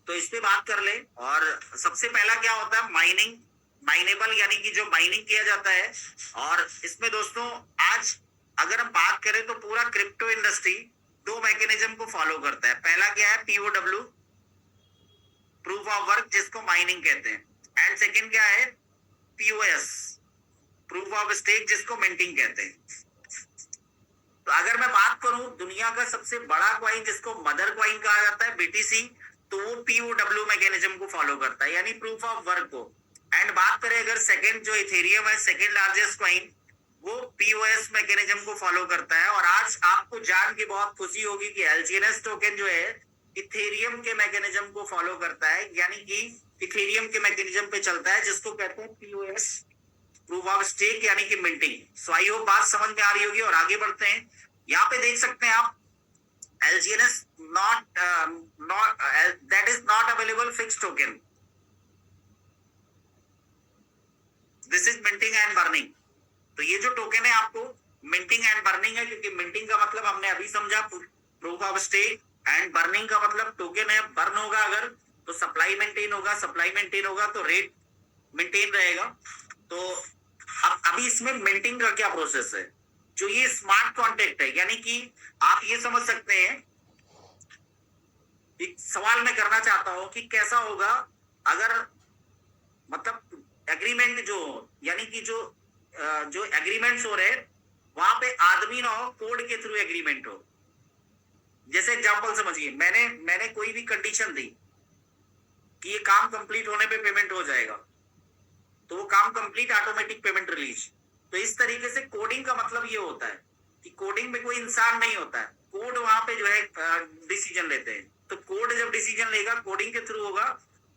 तो इस पे बात कर ले। और सबसे पहला क्या होता है? माइनिंग, माइनेबल यानी कि जो माइनिंग किया जाता है। और इसमें दोस्तों आज अगर हम बात करें तो पूरा क्रिप्टो इंडस्ट्री 2 मैकेनिज्म को फॉलो करता है। पहला क्या है? POW, प्रूफ ऑफ वर्क, जिसको माइनिंग कहते हैं, एंड सेकंड क्या है? POS, प्रूफ ऑफ स्टेक, जिसको मिंटिंग कहते हैं। तो अगर मैं बात करूं दुनिया का सबसे बड़ा क्वाइन, जिसको मदर क्वाइन कहा जाता है, BTC, तो वो POW मैकेनिज्म को फॉलो करता है, यानी प्रूफ ऑफ वर्क को। एंड बात करें अगर सेकंड जो इथेरियम है, सेकंड लार्जेस्ट क्वाइन, वो POS मैकेनिज्म को फॉलो करता है। और आज आपको जान के बहुत खुशी होगी कि एलजीएनएस टोकन जो है इथेरियम के मैकेनिज्म को फॉलो करता है, यानी कि इथेरियम के मैकेनिज्म पे चलता है, जिसको कहते हैं POS, प्रूफ ऑफ स्टेक, यानी कि मिंटिंग। सो आई होप बात समझ में आ रही होगी। और आगे बढ़ते हैं, यहाँ पे देख सकते हैं आप, LGNS that is not available fixed token, this is minting and burning। तो ये जो टोकन है आपको मिंटिंग एंड बर्निंग है, क्योंकि मिंटिंग का मतलब हमने अभी समझा, proof of stake, and burning का मतलब टोकन है, बर्न होगा अगर तो सप्लाई मेंटेन होगा, सप्लाई मेंटेन होगा तो रेट मेंटेन रहेगा। तो अब अभी इसमें मिंटिंग का क्या प्रोसेस है? जो ये स्मार्ट कॉन्ट्रैक्ट है, यानी कि आप ये समझ सकते हैं, एक सवाल मैं करना चाहता हूं कि कैसा होगा अगर, मतलब एग्रीमेंट जो, यानी कि जो एग्रीमेंट्स हो रहे हैं वहां पे आदमी ना हो, कोड के थ्रू एग्रीमेंट हो, जैसे एग्जांपल समझिए, मैंने कोई भी कंडीशन दी कि ये काम कंप्लीट होने पे पेमेंट हो जाएगा, तो वो काम कंप्लीट, ऑटोमेटिक पेमेंट रिलीज। तो इस तरीके से कोडिंग का मतलब ये होता है कि कोडिंग में कोई इंसान नहीं होता है, कोड वहां पे जो है डिसीजन लेते हैं। तो कोड जब डिसीजन लेगा, कोडिंग के थ्रू होगा,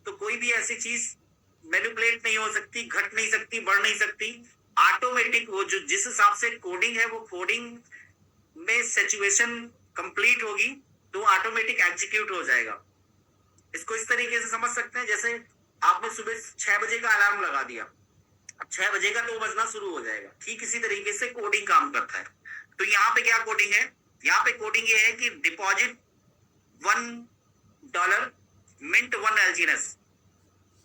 तो कोई भी ऐसी चीज मैनिपुलेट नहीं हो सकती, घट नहीं सकती, बढ़ नहीं सकती। ऑटोमेटिक वो जो जिस हिसाब से कोडिंग है, वो कोडिंग में सिचुएशन कंप्लीट होगी तो ऑटोमेटिक एग्जीक्यूट हो जाएगा। इसको इस तरीके से समझ सकते हैं, जैसे आपने सुबह 6 बजे का अलार्म लगा दिया, अब 6 बजे का तो बजना शुरू हो जाएगा। ठीक इसी तरीके से कोडिंग काम करता है। तो यहाँ पे क्या कोडिंग है? यहाँ पे कोडिंग ये है कि डिपॉजिट $1, मिंट 1 एलजीएनएस।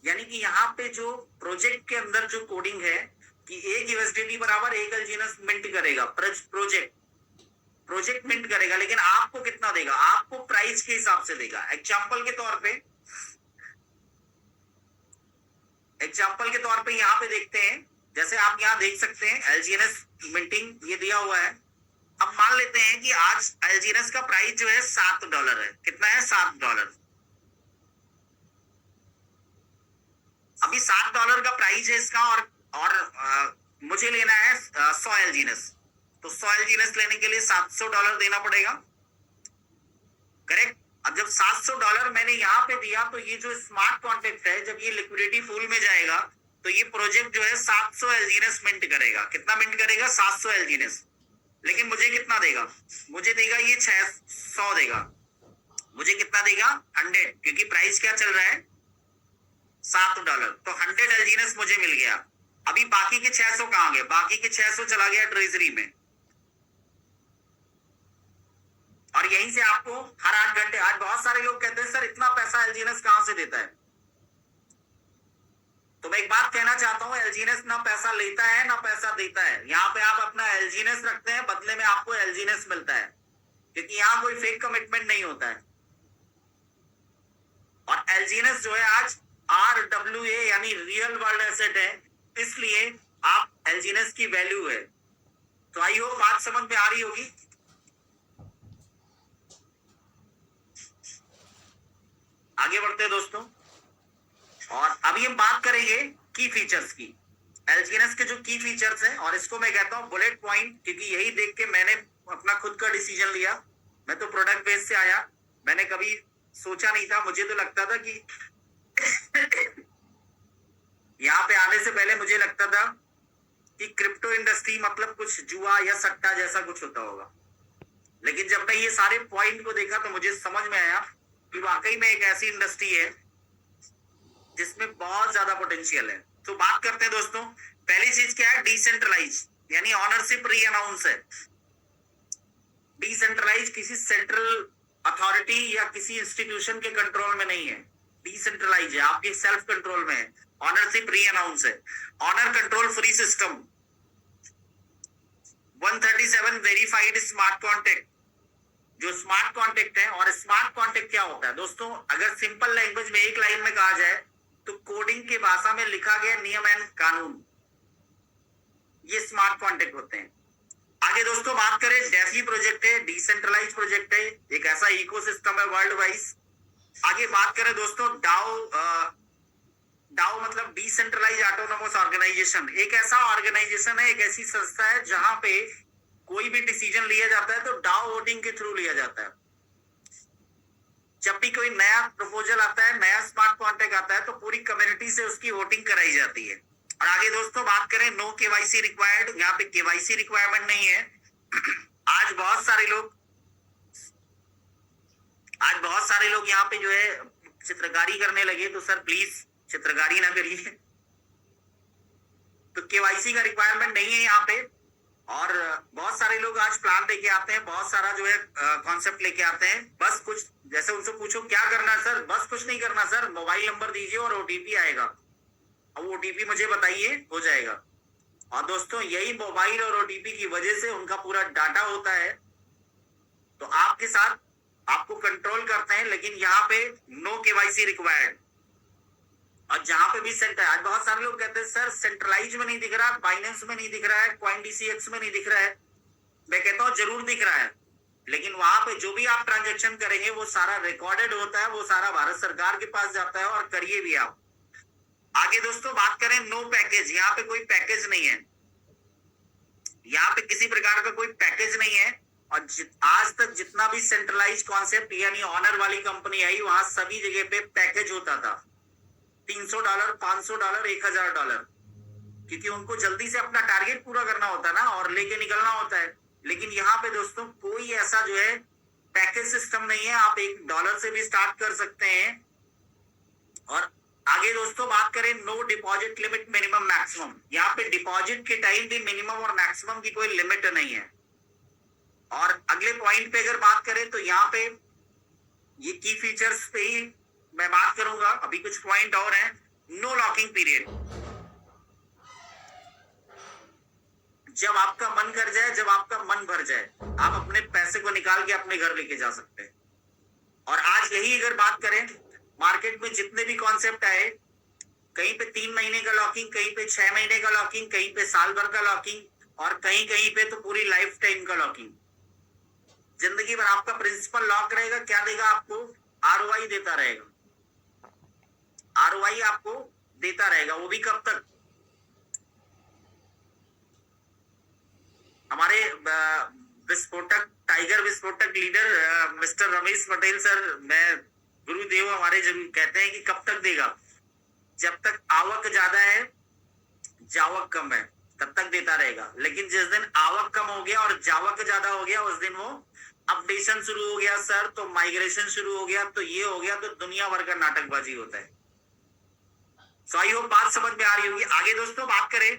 यानी कि यहाँ पे जो प्रोजेक्ट के अंदर जो कोडिंग है कि 1 यूएसडीटी बराबर 1 एलजीएनएस मिंट करेगा, प्रोजेक्ट मिंट करेगा, लेकिन आपको कितना देगा? आपको प्राइस के हिसाब से देगा। एग्जाम्पल के तौर पे यहाँ पे देखते हैं, जैसे आप यहाँ देख सकते हैं एलजीएनएस मिंटिंग ये दिया हुआ है। अब मान लेते हैं कि आज एलजीएनएस का प्राइस जो है $7 है। कितना है? $7। अभी $7 का प्राइस है इसका, और मुझे लेना है 100 एलजीएनएस। तो 100 एलजीएनएस लेने के लिए $700 देना पड़ेगा, करेक्ट। अब जब $700 मैंने यहाँ पे दिया, तो ये जो स्मार्ट कॉन्ट्रैक्ट है, जब ये लिक्विडिटी पूल में जाएगा, तो ये प्रोजेक्ट जो है 700 एलजीएनएस मिंट करेगा। कितना मिंट करेगा? 700 एलजीएनएस। लेकिन मुझे कितना देगा? मुझे देगा ये 600 देगा। मुझे कितना देगा? 100, क्योंकि प्राइस क्या चल रहा है? $7। तो 100 एलजीएनएस मुझे मिल गया। अभी बाकी के 600 कहाँ गए? बाकी के 600 चला गया ट्रेजरी में, और यहीं से आपको हर 8 घंटे, आज बहुत सारे लोग कहते हैं सर इतना पैसा एलजीएनएस कहां से देता है? तो मैं एक बात कहना चाहता हूं, एलजीएनएस ना पैसा लेता है ना पैसा देता है। यहाँ पे आप अपना एलजीएनएस रखते हैं, बदले में आपको एलजीएनएस मिलता है, क्योंकि यहाँ कोई फेक कमिटमेंट नहीं होता है। और एलजीएनएस जो है आज RWA यानी रियल वर्ल्ड एसेट है, इसलिए आप एलजीएनएस की वैल्यू है। तो आई होप बात समझ में आ रही होगी। आगे बढ़ते हैं दोस्तों, और अभी हम बात करेंगे की फीचर्स की। एलजीएनएस के जो की फीचर्स हैं, और इसको मैं कहता हूं बुलेट पॉइंट, क्योंकि यही देख के मैंने अपना खुद का डिसीजन लिया। मैं तो प्रोडक्ट बेस से आया, मैंने कभी सोचा नहीं था। मुझे तो लगता था कि यहाँ पे आने से पहले मुझे लगता था कि क्रिप्टो इंडस्ट्री मतलब कुछ जुआ या सट्टा जैसा कुछ होता होगा, लेकिन जब मैं ये सारे पॉइंट को देखा तो मुझे समझ में आया कि वाकई में एक ऐसी इंडस्ट्री है जिसमें बहुत ज्यादा पोटेंशियल है। तो बात करते हैं दोस्तों, पहली चीज क्या है? डिसेंट्रलाइज, यानी ऑनरशिप री अनाउंस है। डिसेंट्रलाइज किसी सेंट्रल अथॉरिटी या किसी इंस्टीट्यूशन के कंट्रोल में नहीं है। डिसेंट्रलाइज है, आपके सेल्फ कंट्रोल में है। ऑनरशिप री अनाउंस है। Owner control free system. 137 verified smart contract, जो स्मार्ट कॉन्ट्रैक्ट है। और स्मार्ट कॉन्ट्रैक्ट क्या होता है दोस्तों? अगर सिंपल लैंग्वेज में एक लाइन में कहा जाए तो कोडिंग की भाषा में लिखा गया नियम एंड कानून, ये स्मार्ट कॉन्ट्रैक्ट होते हैं। आगे दोस्तों बात करें, डेफी प्रोजेक्ट है, डिसेंट्रलाइज प्रोजेक्ट है, एक ऐसा इकोसिस्टम है वर्ल्ड वाइज। आगे बात करें दोस्तों, डाओ मतलब डिसेंट्रलाइज ऑटोनोमस ऑर्गेनाइजेशन, एक ऐसा ऑर्गेनाइजेशन है, एक ऐसी संस्था है जहां पे कोई भी डिसीजन लिया जाता है तो डाओ वोटिंग के थ्रू लिया जाता है। जब भी कोई नया प्रपोजल आता है, नया स्मार्ट कॉन्ट्रैक्ट आता है, तो पूरी कम्युनिटी से उसकी वोटिंग कराई जाती है। और आगे दोस्तों बात करें, नो केवाईसी रिक्वायर्ड, यहाँ पे केवाईसी रिक्वायरमेंट नहीं है। आज बहुत सारे लोग यहाँ पे जो है चित्रकारी करने लगे, तो सर प्लीज चित्रकारी ना करिए। तो केवाईसी का रिक्वायरमेंट नहीं है यहाँ पे। और बहुत सारे लोग आज प्लान लेके आते हैं, बहुत सारा जो है कॉन्सेप्ट लेके आते हैं। बस कुछ, जैसे उनसे पूछो क्या करना है सर, बस कुछ नहीं करना सर, मोबाइल नंबर दीजिए और ओटीपी आएगा, अब ओटीपी मुझे बताइए, हो जाएगा। और दोस्तों यही मोबाइल और ओटीपी की वजह से उनका पूरा डाटा होता है, तो आपके साथ आपको कंट्रोल करते हैं। लेकिन यहाँ पे नो केवाईसी रिक्वायर्ड। और जहां पे भी सेंटर, आज बहुत सारे लोग कहते हैं सर सेंट्रलाइज में नहीं दिख रहा, बाइनेंस में नहीं दिख रहा है, CoinDCX में नहीं दिख रहा है। मैं कहता हूं जरूर दिख रहा है। लेकिन वहां पे जो भी आप ट्रांजेक्शन करेंगे वो सारा रिकॉर्डेड होता है, वो सारा भारत सरकार के पास जाता है, और करिए भी आप। आगे दोस्तों बात करें नो पैकेज, यहाँ पे कोई पैकेज नहीं है, यहाँ पे किसी प्रकार का कोई पैकेज नहीं है। और आज तक जितना भी सेंट्रलाइज कॉन्सेप्ट यानी ऑनर वाली कंपनी आई, वहां सभी जगह पे पैकेज होता था, $300, $500, $1000, क्योंकि उनको जल्दी से अपना टारगेट पूरा करना होता है ना, और लेके निकलना होता है। लेकिन यहाँ पे दोस्तों कोई ऐसा जो है पैकेज सिस्टम नहीं है, आप $1 से भी स्टार्ट कर सकते हैं। और आगे दोस्तों बात करें no deposit limit minimum maximum, यहाँ पे डिपॉजिट के टाइम भी मिनिमम और मैक्सिमम की कोई लिमिट नहीं है। और अगले पॉइंट पे अगर बात करें तो यहाँ पे ये की फीचर्स पे ही मैं बात करूंगा, अभी कुछ पॉइंट और हैं। नो लॉकिंग पीरियड, जब आपका मन कर जाए, जब आपका मन भर जाए, आप अपने पैसे को निकाल के अपने घर लेके जा सकते हैं। और आज यही अगर बात करें, मार्केट में जितने भी कॉन्सेप्ट आए, कहीं पे 3 महीने का लॉकिंग, कहीं पे 6 महीने का लॉकिंग, कहीं पे साल भर का लॉकिंग, और कहीं कहीं पे तो पूरी लाइफ टाइम का लॉकिंग। जिंदगी भर आपका प्रिंसिपल लॉक रहेगा, क्या देगा आपको? ROI देता रहेगा, ROI आपको देता रहेगा। वो भी कब तक? हमारे विस्फोटक, टाइगर विस्फोटक leader mister Ramesh Patel sir, मैं गुरुदेव हमारे जब कहते हैं कि कब तक देगा? जब तक आवक ज्यादा है, जावक कम है, तब तक देता रहेगा। लेकिन जिस दिन आवक कम हो गया और जावक ज्यादा हो गया, उस दिन वो अपडेशन शुरू हो गया सर, तो माइग्रेशन शुरू हो गया, तो ये हो गया, तो दुनिया भर का नाटकबाजी होता है। सो आई होप बात समझ में आ रही होगी। आगे दोस्तों बात करें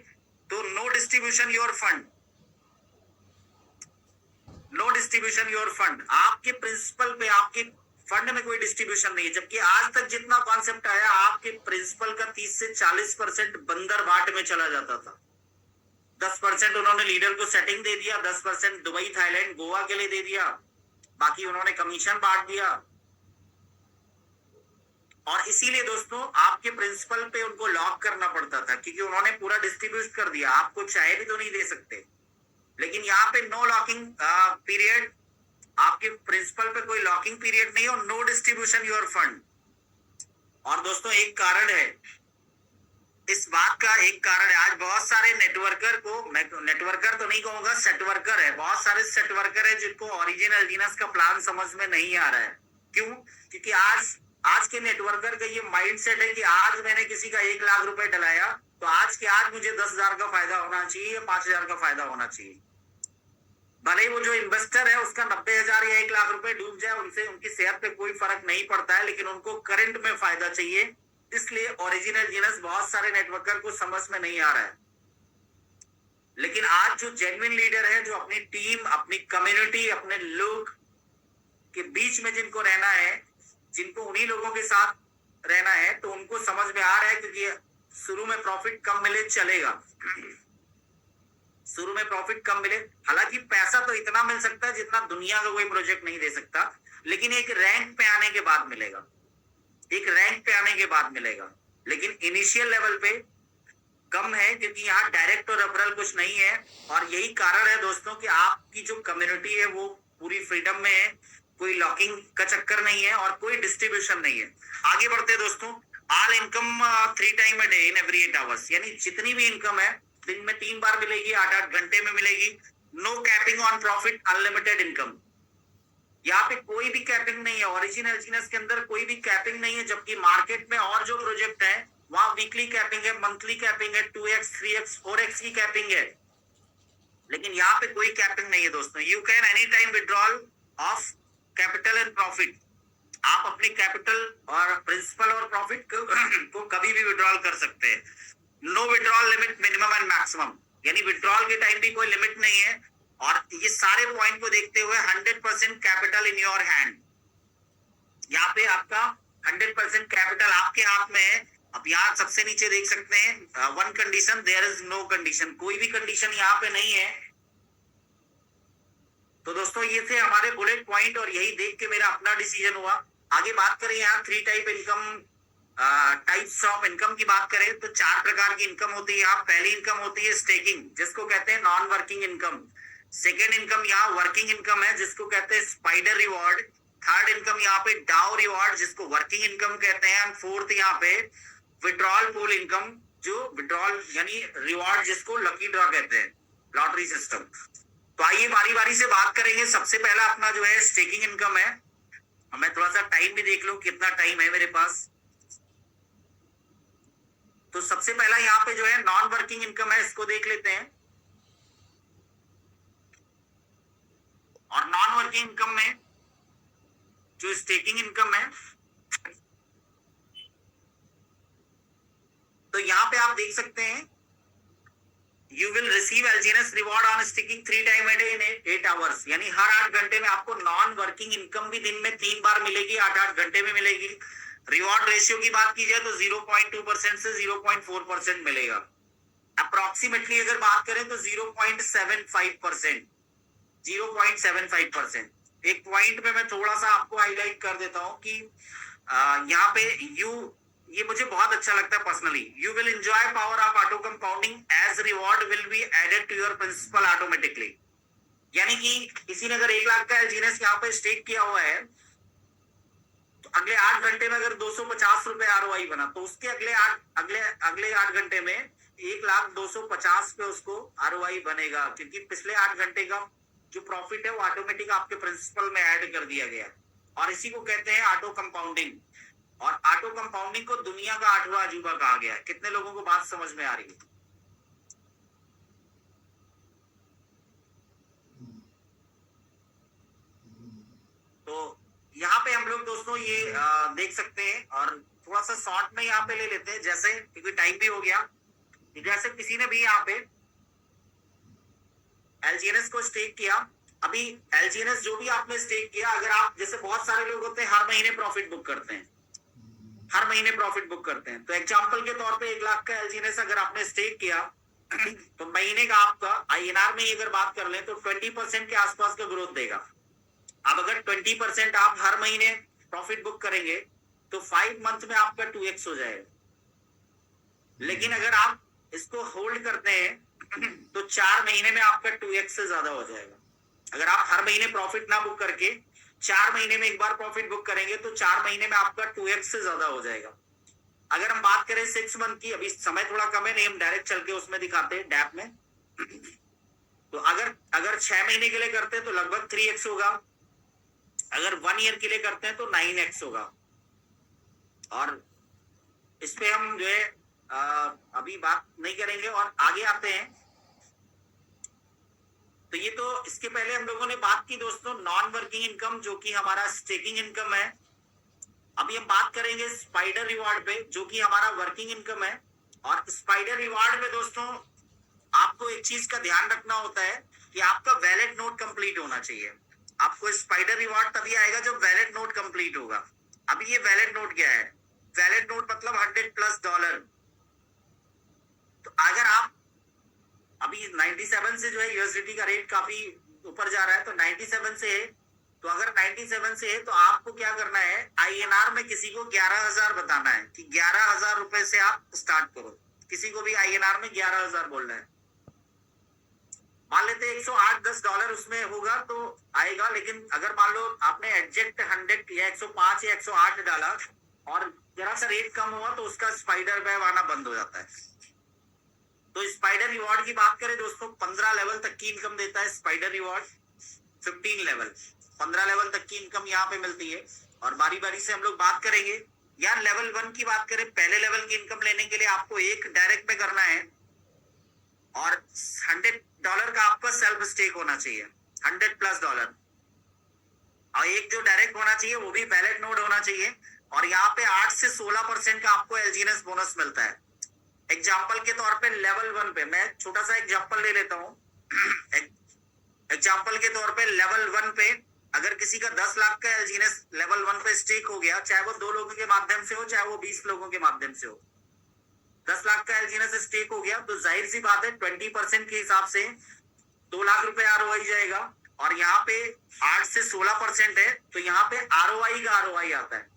तो no distribution your fund, no distribution your fund, आपके प्रिंसिपल पे, आपके फंड में कोई डिस्ट्रीब्यूशन नहीं है। जबकि आज तक जितना कॉन्सेप्ट आया, आपके प्रिंसिपल का 30 से 40% बंदर बाट में चला जाता था। 10% उन्होंने लीडर को सेटिंग दे दिया, 10% दुबई, थाईलैंड, गोवा के लिए दे दिया, बाकी उन्होंने कमीशन बांट दिया। और इसीलिए दोस्तों आपके प्रिंसिपल पे उनको लॉक करना पड़ता था, क्योंकि उन्होंने पूरा डिस्ट्रीब्यूट कर दिया, आपको चाहे भी तो नहीं दे सकते। लेकिन यहाँ पे नो लॉकिंग पीरियड, आपके प्रिंसिपल पे कोई लॉकिंग पीरियड नहीं, और नो डिस्ट्रीब्यूशन योर फंड। और दोस्तों एक कारण है, इस बात का एक कारण है, आज बहुत सारे नेटवर्कर को, मैं नेटवर्कर तो नहीं कहूंगा, सेटवर्कर है, बहुत सारे सेटवर्कर है जिनको ओरिजिनल जीनस का प्लान समझ में नहीं आ रहा है। क्यों? क्योंकि आज के नेटवर्कर का ये माइंडसेट है कि आज मैंने किसी का 1 लाख रुपए डलाया, तो आज के आज मुझे 10,000 का फायदा होना चाहिए या 5,000 का फायदा होना चाहिए। भले वो जो इन्वेस्टर है उसका 90,000 या 1 लाख रुपए डूब जाए, उनसे उनकी सेहत पे कोई फर्क नहीं पड़ता है, लेकिन उनको करंट में फायदा चाहिए। इसलिए ओरिजिनल जीनस बहुत सारे नेटवर्कर को समझ में नहीं आ रहा है। लेकिन आज जो जेन्युइन लीडर है, जो अपनी टीम, अपनी कम्युनिटी, अपने लोग के बीच में जिनको रहना है, जिनको उन्हीं लोगों के साथ रहना है, तो उनको समझ में आ रहा है, क्योंकि शुरू में प्रॉफिट कम मिले चलेगा, शुरू में प्रॉफिट कम मिले, हालांकि पैसा तो इतना मिल सकता है जितना दुनिया का कोई प्रोजेक्ट नहीं दे सकता, लेकिन एक रैंक पे आने के बाद मिलेगा, एक रैंक पे आने के बाद मिलेगा। लेकिन इनिशियल लेवल पे कम है, क्योंकि यहाँ डायरेक्ट और रेफरल कुछ नहीं है। और यही कारण है दोस्तों कि आपकी जो कम्युनिटी है वो पूरी फ्रीडम में है, कोई लॉकिंग का चक्कर नहीं है और कोई डिस्ट्रीब्यूशन नहीं है। आगे बढ़ते दोस्तों, all income 3 time a day in every 8 hours, यानी जितनी भी इनकम है दिन में 3 बार मिलेगी, 8-8 घंटे में मिलेगी। No capping on profit, unlimited income, यहाँ पे कोई भी कैपिंग नहीं है, ओरिजिनल जीनस के अंदर कोई भी कैपिंग नहीं है। जबकि मार्केट में और जो प्रोजेक्ट है वहां वीकली कैपिंग है, मंथली कैपिंग है, 2x, 3x, 4x की कैपिंग है, लेकिन यहाँ पे कोई कैपिंग नहीं है दोस्तों। You can any time withdrawal of capital and profit, आप अपने कैपिटल और प्रिंसिपल और प्रॉफिट को कभी भी विड्रॉल कर सकते हैं। No withdrawal limit minimum and maximum, यानी विड्रॉल के टाइम भी कोई लिमिट नहीं है। और ये सारे पॉइंट को देखते हुए 100% कैपिटल इन योर हैंड, यहाँ पे आपका 100% कैपिटल आपके हाथ में है। अब यहाँ सबसे नीचे देख सकते हैं one condition, there is no condition, कोई भी कंडीशन यहाँ पे नहीं है। तो दोस्तों ये थे हमारे बुलेट पॉइंट, और यही देख के मेरा अपना डिसीजन हुआ। आगे बात करें यहाँ 3 type income, types of income की बात करें तो 4 प्रकार की इनकम होती है। यहाँ पहली इनकम होती है स्टेकिंग, जिसको कहते हैं non working income. Second income यहाँ वर्किंग इनकम है जिसको कहते हैं स्पाइडर रिवॉर्ड। थर्ड इनकम यहाँ पे डाउ रिवॉर्ड जिसको वर्किंग इनकम कहते हैं। एंड फोर्थ यहाँ पे विड्रॉल पूल इनकम, जो विड्रॉल यानी रिवॉर्ड जिसको लकी ड्रॉ कहते हैं, लॉटरी सिस्टम। तो आइए बारी बारी से बात करेंगे। सबसे पहला अपना जो है स्टेकिंग इनकम है। मैं थोड़ा सा टाइम भी देख लूं कितना टाइम है मेरे पास। तो सबसे पहला यहाँ पे जो है नॉन वर्किंग इनकम है, इसको देख लेते हैं। और नॉन वर्किंग इनकम में जो स्टेकिंग इनकम है, तो यहाँ पे आप देख सकते हैं you will receive एलजीएनएस reward on staking 3 time a day in 8 hours, यानी हर 8 घंटे में आपको नॉन वर्किंग इनकम भी दिन में 3 बार मिलेगी, 8-8 घंटे में मिलेगी। रिवॉर्ड रेशियो की बात की जाए तो 0.2% से 0.4% मिलेगा। अप्रोक्सीमेटली अगर बात करें तो 0.75%, 0.75%। एक पॉइंट पे मैं थोड़ा सा आपको हाईलाइट कर देता हूं कि यहाँ पे ये मुझे बहुत अच्छा लगता है personally. You will enjoy power of auto compounding as reward will be added to your principal automatically. यानी कि किसी ने अगर 1 लाख का एलजीएनएस यहाँ पे स्टेक किया हुआ है, तो अगले 8 घंटे में अगर 250 रुपए आरओआई बना, तो उसके अगले 8 घंटे में 1,250,000 पे उसको आरओआई बनेगा, क्योंकि पिछले 8 घंटे का जो प्रॉफिट है वो ऑटोमेटिक आपके प्रिंसिपल में ऐड कर दिया गया। और इसी को कहते हैं ऑटो कंपाउंडिंग। और ऑटो कंपाउंडिंग को दुनिया का 8वां अजूबा कहा गया है। कितने लोगों को बात समझ में आ रही है? तो यहाँ पे हम लोग दोस्तों ये देख सकते हैं। और थोड़ा सा शॉर्ट में यहाँ पे ले लेते हैं, जैसे क्योंकि टाइम भी हो गया। जैसे किसी ने भी यहाँ पे एलजीएनएस को स्टेक किया, अभी एलजीएनएस जो भी आपने स्टेक किया, अगर आप जैसे बहुत सारे लोग होते हैं हर महीने प्रॉफिट बुक करते हैं, हर महीने प्रॉफिट बुक करते हैं। तो एग्जांपल के तौर पे 1 लाख का एलजीएनएस अगर आपने स्टेक किया तो महीने का आपका आईएनआर में अगर बात कर लें तो 20% के आसपास का ग्रोथ देगा। अब अगर 20% आप हर महीने प्रॉफिट बुक करेंगे तो 5 मंथ में आपका 2x हो जाएगा। लेकिन अगर आप इसको होल्ड करते हैं तो 4 महीने में आपका 2x से ज्यादा हो जाएगा। अगर आप हर महीने प्रॉफिट ना बुक करके 4 महीने में एक बार प्रॉफिट बुक करेंगे तो 4 महीने में आपका 2x से ज्यादा हो जाएगा। अगर हम बात करें 6 मंथ की, अभी समय थोड़ा कम है, नहीं हम डायरेक्ट चल के उसमें दिखाते हैं डैप में। तो अगर 6 महीने के लिए करते हैं तो लगभग 3x होगा। अगर 1 ईयर के लिए करते हैं तो 9x होगा। और इस पे हम जो है अभी बात नहीं करेंगे और आगे आते हैं। तो ये तो इसके पहले हम लोगों ने बात की दोस्तों नॉन वर्किंग इनकम, जो कि हमारा स्टेकिंग इनकम है। अभी हम बात करेंगे स्पाइडर रिवॉर्ड पे, जो कि हमारा वर्किंग इनकम है। और स्पाइडर रिवॉर्ड में दोस्तों आपको एक चीज का ध्यान रखना होता है कि आपका वैलिड नोट कंप्लीट होना चाहिए। आपको स्पाइडर रिवॉर्ड तभी आएगा जब वैलिड नोट कंप्लीट होगा। अभी ये वैलिड नोट क्या है? वैलिड नोट मतलब $100+। तो अगर आप अभी 97 से जो है यूएसडीटी का रेट काफी ऊपर जा रहा है, तो 97 से है। तो अगर 97 से है तो आपको क्या करना है, आईएनआर में किसी को 11,000 बताना है कि 11,000 रुपए से आप स्टार्ट करो। किसी को भी आईएनआर में 11,000 बोलना है। मान लेते हैं $108-10 उसमें होगा तो आएगा। लेकिन अगर मान लो आपने एग्जैक्ट 100 या 105 या 108 डाला और जरा सा रेट कम हुआ तो उसका स्पाइडर वेव आना बंद हो जाता है। तो स्पाइडर रिवॉर्ड की बात करें दोस्तों, 15 लेवल तक की इनकम देता है स्पाइडर रिवॉर्ड। 15 लेवल, 15 लेवल तक की इनकम यहाँ पे मिलती है। और बारी बारी से हम लोग बात करेंगे। यार लेवल 1 की बात करें, पहले लेवल की इनकम लेने के लिए आपको एक डायरेक्ट पे करना है और $100 का आपका सेल्फ स्टेक होना चाहिए, $100+। और एक जो डायरेक्ट होना चाहिए वो भी वैलिड नोड होना चाहिए। और यहाँ पे 8 से 16% का आपको एलजीएनएस बोनस मिलता है। एग्जाम्पल के तौर पे लेवल 1 पे मैं छोटा सा एग्जाम्पल ले लेता हूँ। एग्जाम्पल के तौर पे लेवल 1 पे अगर किसी का 10 लाख का एलजीएनएस लेवल 1 पे स्टेक हो गया, चाहे वो 2 लोगों के माध्यम से हो चाहे वो 20 लोगों के माध्यम से हो, 10 लाख का एलजीएनएस स्टेक हो गया तो जाहिर सी बात है 20% के हिसाब से 2 लाख रुपए आरओआई जाएगा। और यहाँ पे 8 से 16% है तो यहाँ पे आरओआई का आरओआई आता है।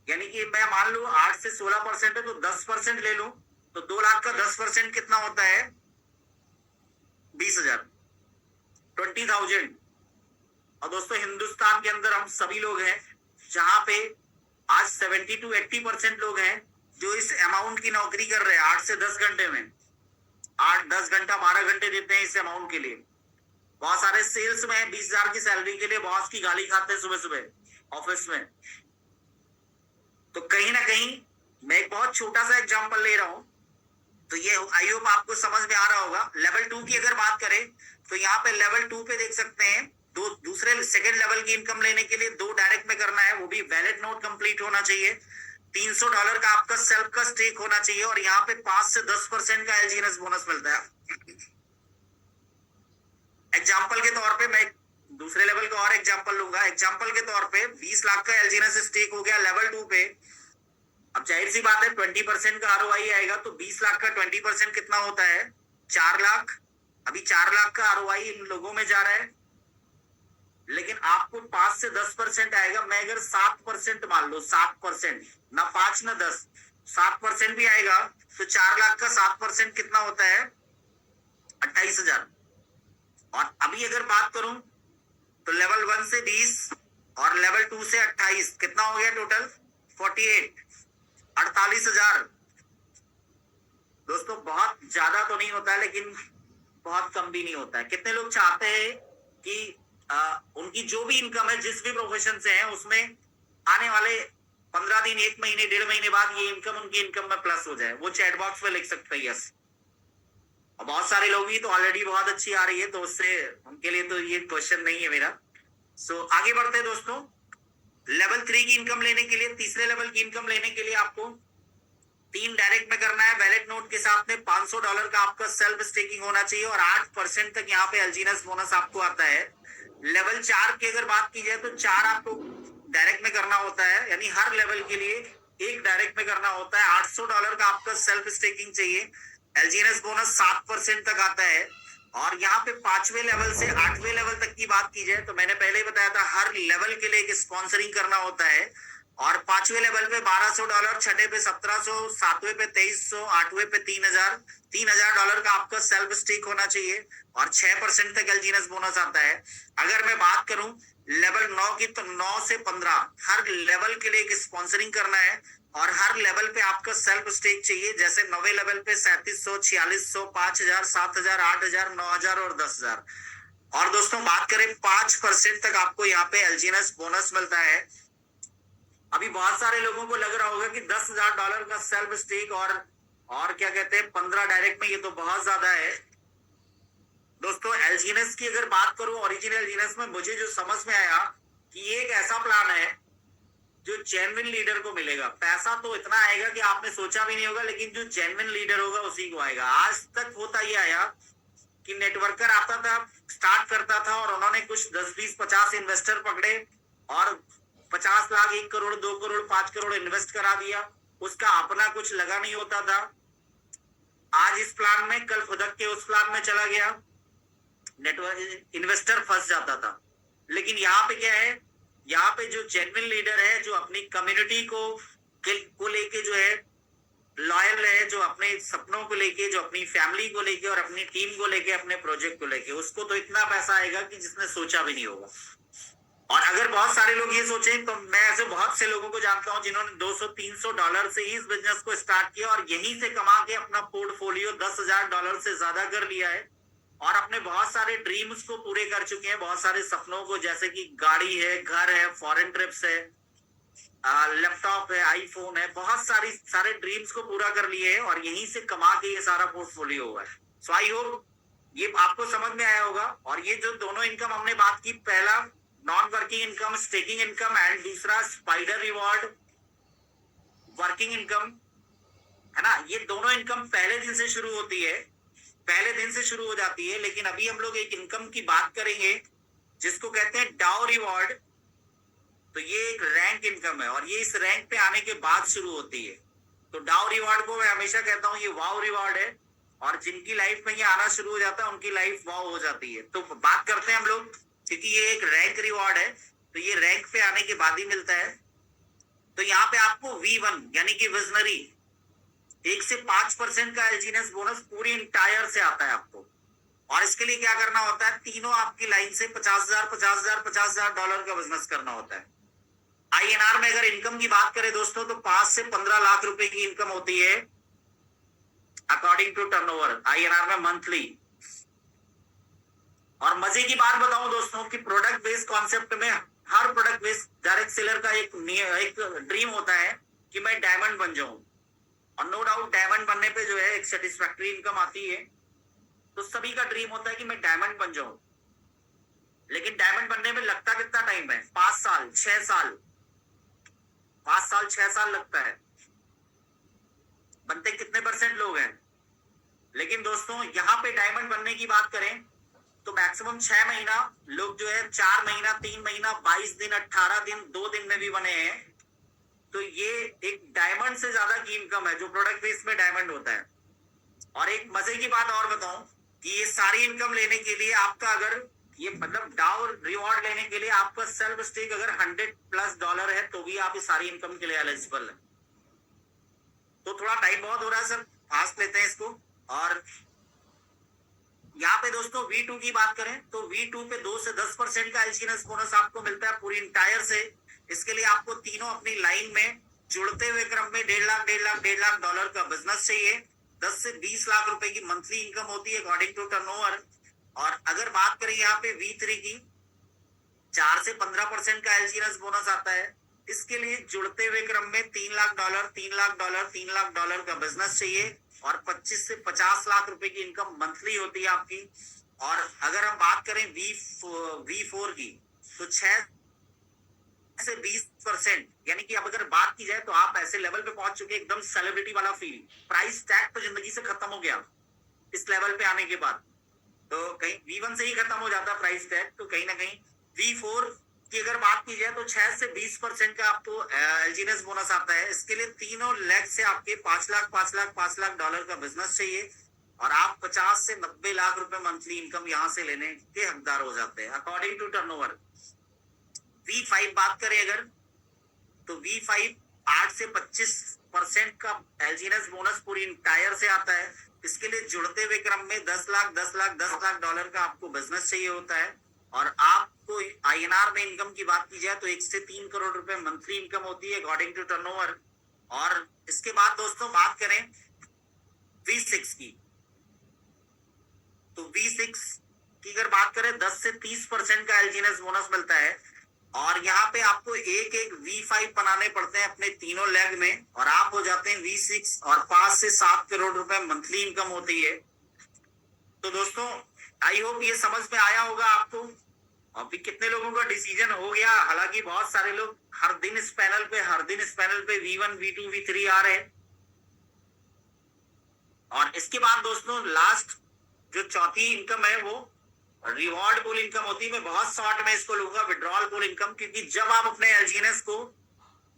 यानी कि मैं मान लू 8 से 16% है तो 10% ले लूं तो 2 लाख का 10% कितना होता है? 20,000। 20,000। और दोस्तों हिंदुस्तान के अंदर हम सभी लोग हैं जहां पे आज 70 to 80% लोग हैं जो इस अमाउंट की नौकरी कर रहे हैं 8 से 10 घंटे में। 8-10 घंटा 12 घंटे देते हैं इस अमाउंट के लिए। बहुत सारे सेल्स में 20,000 की सैलरी के लिए बॉस की गाली खाते हैं सुबह सुबह ऑफिस में। तो कहीं ना कहीं मैं एक बहुत छोटा सा एग्जांपल ले रहा हूं, तो ये आई होप आपको समझ में आ रहा होगा। लेवल 2 की अगर बात करें तो यहाँ पे लेवल 2 पे देख सकते हैं दूसरे सेकंड लेवल की इनकम लेने के लिए 2 डायरेक्ट में करना है, वो भी वैलिड नोट कंप्लीट होना चाहिए। $300 का आपका सेल्फ का स्टेक होना चाहिए और यहाँ पे 5 से 10% का एलजीएनएस बोनस मिलता है। एग्जाम्पल के तौर पे मैं दूसरे लेवल का और एग्जाम्पल लूंगा। एग्जाम्पल के तौर पे 20 लाख का एलजीएनएस स्टेक हो गया लेवल 2 पे। अब जाहिर सी बात है 20% का आरओआई आएगा, तो 20 लाख का 20% कितना होता है? 4 लाख। अभी 4 लाख का आरओआई इन लोगों में जा रहा है, लेकिन आपको 5 से 10% आएगा। मैं अगर 7% मान लो, 7%, ना 5 ना 10, 7% भी आएगा तो 4 लाख का 7% कितना होता है? 28,000। और अभी अगर बात करूं तो लेवल 1 से 20 और लेवल 2 से 28 कितना हो गया टोटल? 48,000। दोस्तों बहुत ज्यादा तो नहीं होता है, लेकिन बहुत कम भी नहीं होता है। कितने लोग चाहते हैं कि उनकी जो भी इनकम है जिस भी प्रोफेशन से है उसमें आने वाले 15 दिन, 1 महीने, 1.5 महीने बाद ये इनकम उनकी इनकम में प्लस हो जाए? वो चैट बॉक्स में लिख सकते हैं यस। और बहुत सारे लोग ही तो ऑलरेडी बहुत अच्छी आ रही है, तो उससे उनके लिए तो ये क्वेश्चन नहीं है मेरा। सो आगे बढ़ते हैं दोस्तों। लेवल 3 की इनकम लेने के लिए, तीसरे लेवल की इनकम लेने के लिए आपको 3 डायरेक्ट में करना है वैलिड नोट के साथ में। $500 का आपका सेल्फ स्टेकिंग होना चाहिए और 8% तक यहाँ पे एलजीएनएस बोनस आपको आता है। लेवल 4 की अगर बात की जाए तो 4 आपको डायरेक्ट में करना होता है, यानी हर लेवल के लिए 1 डायरेक्ट में करना होता है। $800 का आपका सेल्फ स्टेकिंग चाहिए। एलजीएनएस बोनस 7% तक आता है। और यहाँ पे 5वें लेवल से 8वें लेवल तक की बात की जाए तो मैंने पहले ही बताया था हर लेवल के लिए एक स्पॉन्सरिंग करना होता है। और 5वें लेवल पे $1,200, 6 पे 1,700, 7वें पे 2,300, 8वें पे 3,000। $3,000 का आपका सेल्फ स्टेक होना चाहिए और 6% तक एलजीएनएस बोनस आता है। अगर मैं बात करूं लेवल 9 की तो 9 से 15 हर लेवल के लिए एक स्पॉन्सरिंग करना है और हर लेवल पे आपका सेल्फ स्टेक चाहिए। जैसे 9वें लेवल पे 3,700, 4,600, 5,000, 7,000, 8,000, 9,000 और 10,000। और दोस्तों बात करें 5% तक आपको यहाँ पे एलजीएनएस बोनस मिलता है। अभी बहुत सारे लोगों को लग रहा होगा कि $10,000 का सेल्फ स्टेक और क्या कहते हैं 15 डायरेक्ट में, ये तो बहुत ज्यादा है। दोस्तों एलजीएनएस की अगर बात करूं, ओरिजिनल एलजीएनएस में मुझे जो समझ में आया कि ये एक ऐसा प्लान है जो जेन्युइन लीडर को मिलेगा। पैसा तो इतना आएगा कि आपने सोचा भी नहीं होगा, लेकिन जो जेन्युइन लीडर होगा उसी को आएगा। आज तक होता ये आया कि नेटवर्कर आता था, स्टार्ट करता था और उन्होंने कुछ 10, 20, 50 इन्वेस्टर पकड़े और 50 लाख, 1 करोड़, 2 करोड़, 5 करोड़ इन्वेस्ट करा दिया। उसका अपना कुछ लगा नहीं होता था। आज इस प्लान में, कल खुदक के उस प्लान में चला गया, नेटवर्क इन्वेस्टर फंस जाता था। लेकिन यहाँ पे क्या है, यहाँ पे जो जेन्युइन लीडर है, जो अपनी कम्युनिटी को लेके जो है लॉयल है, जो अपने सपनों को लेके, जो अपनी फैमिली को लेके और अपनी टीम को लेके, अपने प्रोजेक्ट को लेके, उसको तो इतना पैसा आएगा कि जिसने सोचा भी नहीं होगा। और अगर बहुत सारे लोग ये सोचें तो मैं ऐसे बहुत से लोगों को जानता हूं जिन्होंने $200-300 से ही इस बिजनेस को स्टार्ट किया और यहीं से कमा के अपना पोर्टफोलियो $10,000 से ज्यादा कर लिया है और अपने बहुत सारे ड्रीम्स को पूरे कर चुके हैं। बहुत सारे सपनों को, जैसे कि गाड़ी है, घर है, फॉरेन ट्रिप्स है, लैपटॉप है, आईफोन है, बहुत सारे ड्रीम्स को पूरा कर लिए हैं और यहीं से कमा के ये सारा पोर्टफोलियो हुआ है। सो आई होप ये आपको समझ में आया होगा। और ये जो दोनों इनकम हमने बात की, पहला non working income, staking income, and दूसरा स्पाइडर रिवॉर्ड वर्किंग इनकम, है ना। ये दोनों इनकम पहले दिन से शुरू होती है, पहले दिन से शुरू हो जाती है। लेकिन अभी हम लोग एक इनकम की बात करेंगे जिसको कहते हैं डाउ रिवॉर्ड। तो ये एक रैंक इनकम है और ये इस रैंक पे आने के बाद शुरू होती है। तो डाउ रिवॉर्ड को मैं हमेशा कहता हूँ ये वाव रिवॉर्ड है और जिनकी लाइफ में ये आना शुरू हो जाता है उनकी लाइफ वाव हो जाती है। तो बात करते हैं हम लोग, क्योंकि ये एक रैंक रिवॉर्ड है तो ये रैंक पे आने के बाद ही मिलता है। तो यहाँ पे आपको V1 यानी कि विजनरी 1 से 5% का एलजीएनएस बोनस पूरी इंटायर से आता है आपको। और इसके लिए क्या करना होता है, तीनों आपकी लाइन से 50,000 50,000 50,000 डॉलर का बिजनेस करना होता है। आईएनआर में अगर इनकम की बात करें दोस्तों तो 5 से 15 लाख रुपए की इनकम होती है अकॉर्डिंग टू टर्नओवर आईएनआर में मंथली। और मजे की बात बताऊं दोस्तों कि प्रोडक्ट बेस्ड कॉन्सेप्ट में हर प्रोडक्ट बेस्ड डायरेक्ट सेलर का एक ड्रीम होता है कि मैं डायमंड बन जाऊं। और नो डाउट डायमंड बनने पे जो है एक सेटिस्फैक्टरी इनकम आती है, तो सभी का ड्रीम होता है कि मैं डायमंड बन जाऊं। लेकिन डायमंड बनने में लगता कितना टाइम है, 5 साल 6 साल, 5 साल 6 साल लगता है। बनते कितने परसेंट लोग हैं। लेकिन दोस्तों यहाँ पे डायमंड बनने की बात करें तो मैक्सिमम 6 महीना लोग जो है, 4 महीना 3 महीना 22 दिन 18 दिन 2 दिन में भी बने हैं। तो ये एक डायमंड से ज्यादा की इनकम है जो प्रोडक्ट बेस में डायमंड होता है। और एक मजे की बात और बताऊं कि ये सारी इनकम लेने के लिए आपका, अगर ये मतलब डाउ रिवॉर्ड लेने के लिए आपका सेल्फ स्टेक अगर $100+ है तो भी आप इस सारी इनकम के लिए एलिजिबल है। तो थोड़ा टाइम बहुत हो रहा है सर, फास्ट लेते हैं इसको। और यहाँ पे दोस्तों V2 की बात करें तो V2 पे 2 से 10% का एलजीएनएस बोनस आपको मिलता है पूरी इंटायर से। इसके लिए आपको तीनों अपनी लाइन में जुड़ते हुए क्रम में 1.5 लाख डॉलर का बिजनेस चाहिए। 10 से 20 लाख रुपए की मंथली इनकम होती है अकॉर्डिंग टू टर्नओवर। और अगर बात करें यहाँ पे V3 की, 4 से 15% का एलजीएनएस बोनस आता है। इसके लिए जुड़ते हुए क्रम में $3 लाख $3 लाख $3 लाख का बिजनेस चाहिए और 25 से 50 लाख रुपए की इनकम मंथली होती है आपकी। और अगर हम बात करें V4 की तो 6 से 20%, यानी कि अब अगर बात की जाए तो आप ऐसे लेवल पे पहुंच चुके एकदम सेलिब्रिटी वाला फील, प्राइस टैग तो जिंदगी से खत्म हो गया इस लेवल पे आने के बाद। तो कहीं V1 से ही खत्म हो जाता प्राइस टैग, तो कहीं ना कहीं V4 की अगर बात की जाए तो 6 से 20% का आपको एलजीएनएस बोनस आता है। इसके लिए तीनों लेग से आपके 5 लाख $5 लाख का बिजनेस चाहिए और आप 50 से 90 लाख रुपए मंथली इनकम यहां से लेने के हकदार हो जाते हैं अकॉर्डिंग टू टर्नओवर। V5 बात करें अगर तो V5 8 से 25% का एलजीएनएस बोनस पूरी इंटायर से आता है। इसके लिए जुड़ते हुए क्रम में 10 लाख डॉलर का आपको बिजनेस चाहिए होता है। और आपको आईएनआर में इनकम की बात की जाए तो 1 से 3 करोड़ रुपए मंथली इनकम होती है अकॉर्डिंग टू टर्नओवर। और इसके बाद दोस्तों बात करें V6 की तो V6 की अगर बात करें 10 से 30% का एलजीएनएस बोनस मिलता है। और यहाँ पे आपको एक एक V5 बनाने पड़ते हैं अपने तीनों लेग में और आप हो जाते हैं V6 और 5 से 7 करोड़ रुपए मंथली इनकम होती है। तो दोस्तों आई होप ये समझ में आया होगा आपको। अभी कितने लोगों का डिसीजन हो गया, हालांकि बहुत सारे लोग हर दिन इस पैनल पे V1 V2 V3 आ रहे हैं। और इसके बाद दोस्तों लास्ट जो चौथी इनकम है वो रिवॉर्ड पूल इनकम होती है। मैं बहुत शॉर्ट में इसको लूंगा विड्रॉल पूल इनकम, क्योंकि जब आप अपने एलजीएनएस को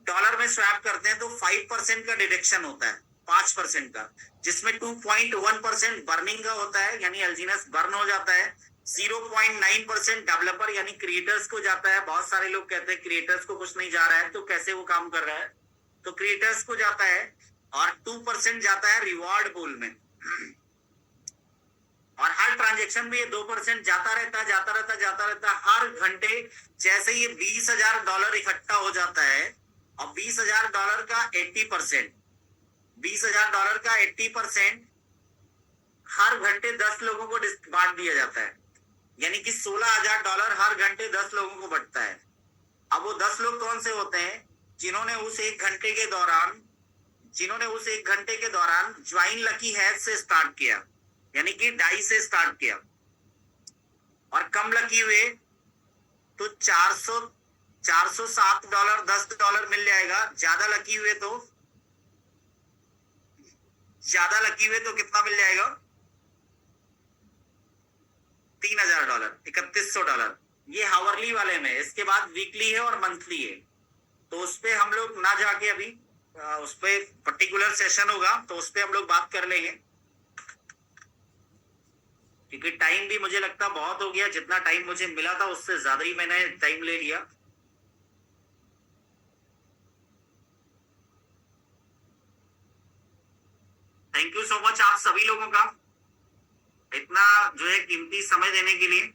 डॉलर में स्वैप करते हैं तो 5% का डिडक्शन होता है, 5% का, जिसमें 2.1% बर्निंग का होता है, यानी एलजीएनएस बर्न हो जाता है। 0.9% डेवलपर यानी क्रिएटर्स को जाता है। बहुत सारे लोग कहते हैं क्रिएटर्स को कुछ नहीं जा रहा है, तो कैसे वो काम कर रहा है, तो क्रिएटर्स को जाता है। और 2% जाता है रिवॉर्ड पूल में। और हर ट्रांजेक्शन में ये 2% जाता रहता है हर घंटे। जैसे ये $20,000 इकट्ठा हो जाता है और $20,000 का 80%, $20,000 का 80% हर घंटे 10 लोगों को बांट दिया जाता है, यानी कि $16,000 हर घंटे 10 लोगों को बंटता है। अब वो 10 लोग कौन से होते हैं, जिन्होंने उस एक घंटे के दौरान ज्वाइन लकी हैश से स्टार्ट किया, यानी कि डाई से स्टार्ट किया। और कम लकी हुए तो $407 $10 मिल जाएगा। ज्यादा लकी हुए तो कितना मिल जाएगा, $3,000 $3,100। ये हावरली वाले में। इसके बाद वीकली है और मंथली है, तो उस पे हम लोग ना जाके अभी उस पे पर्टिकुलर सेशन होगा तो उस पे हम लोग बात कर लेंगे, क्योंकि टाइम भी मुझे लगता बहुत हो गया। जितना टाइम मुझे मिला था उससे ज्यादा ही मैंने टाइम ले लिया। थैंक यू सो मच आप सभी लोगों का। इतना जो है कीमती समय देने के लिए।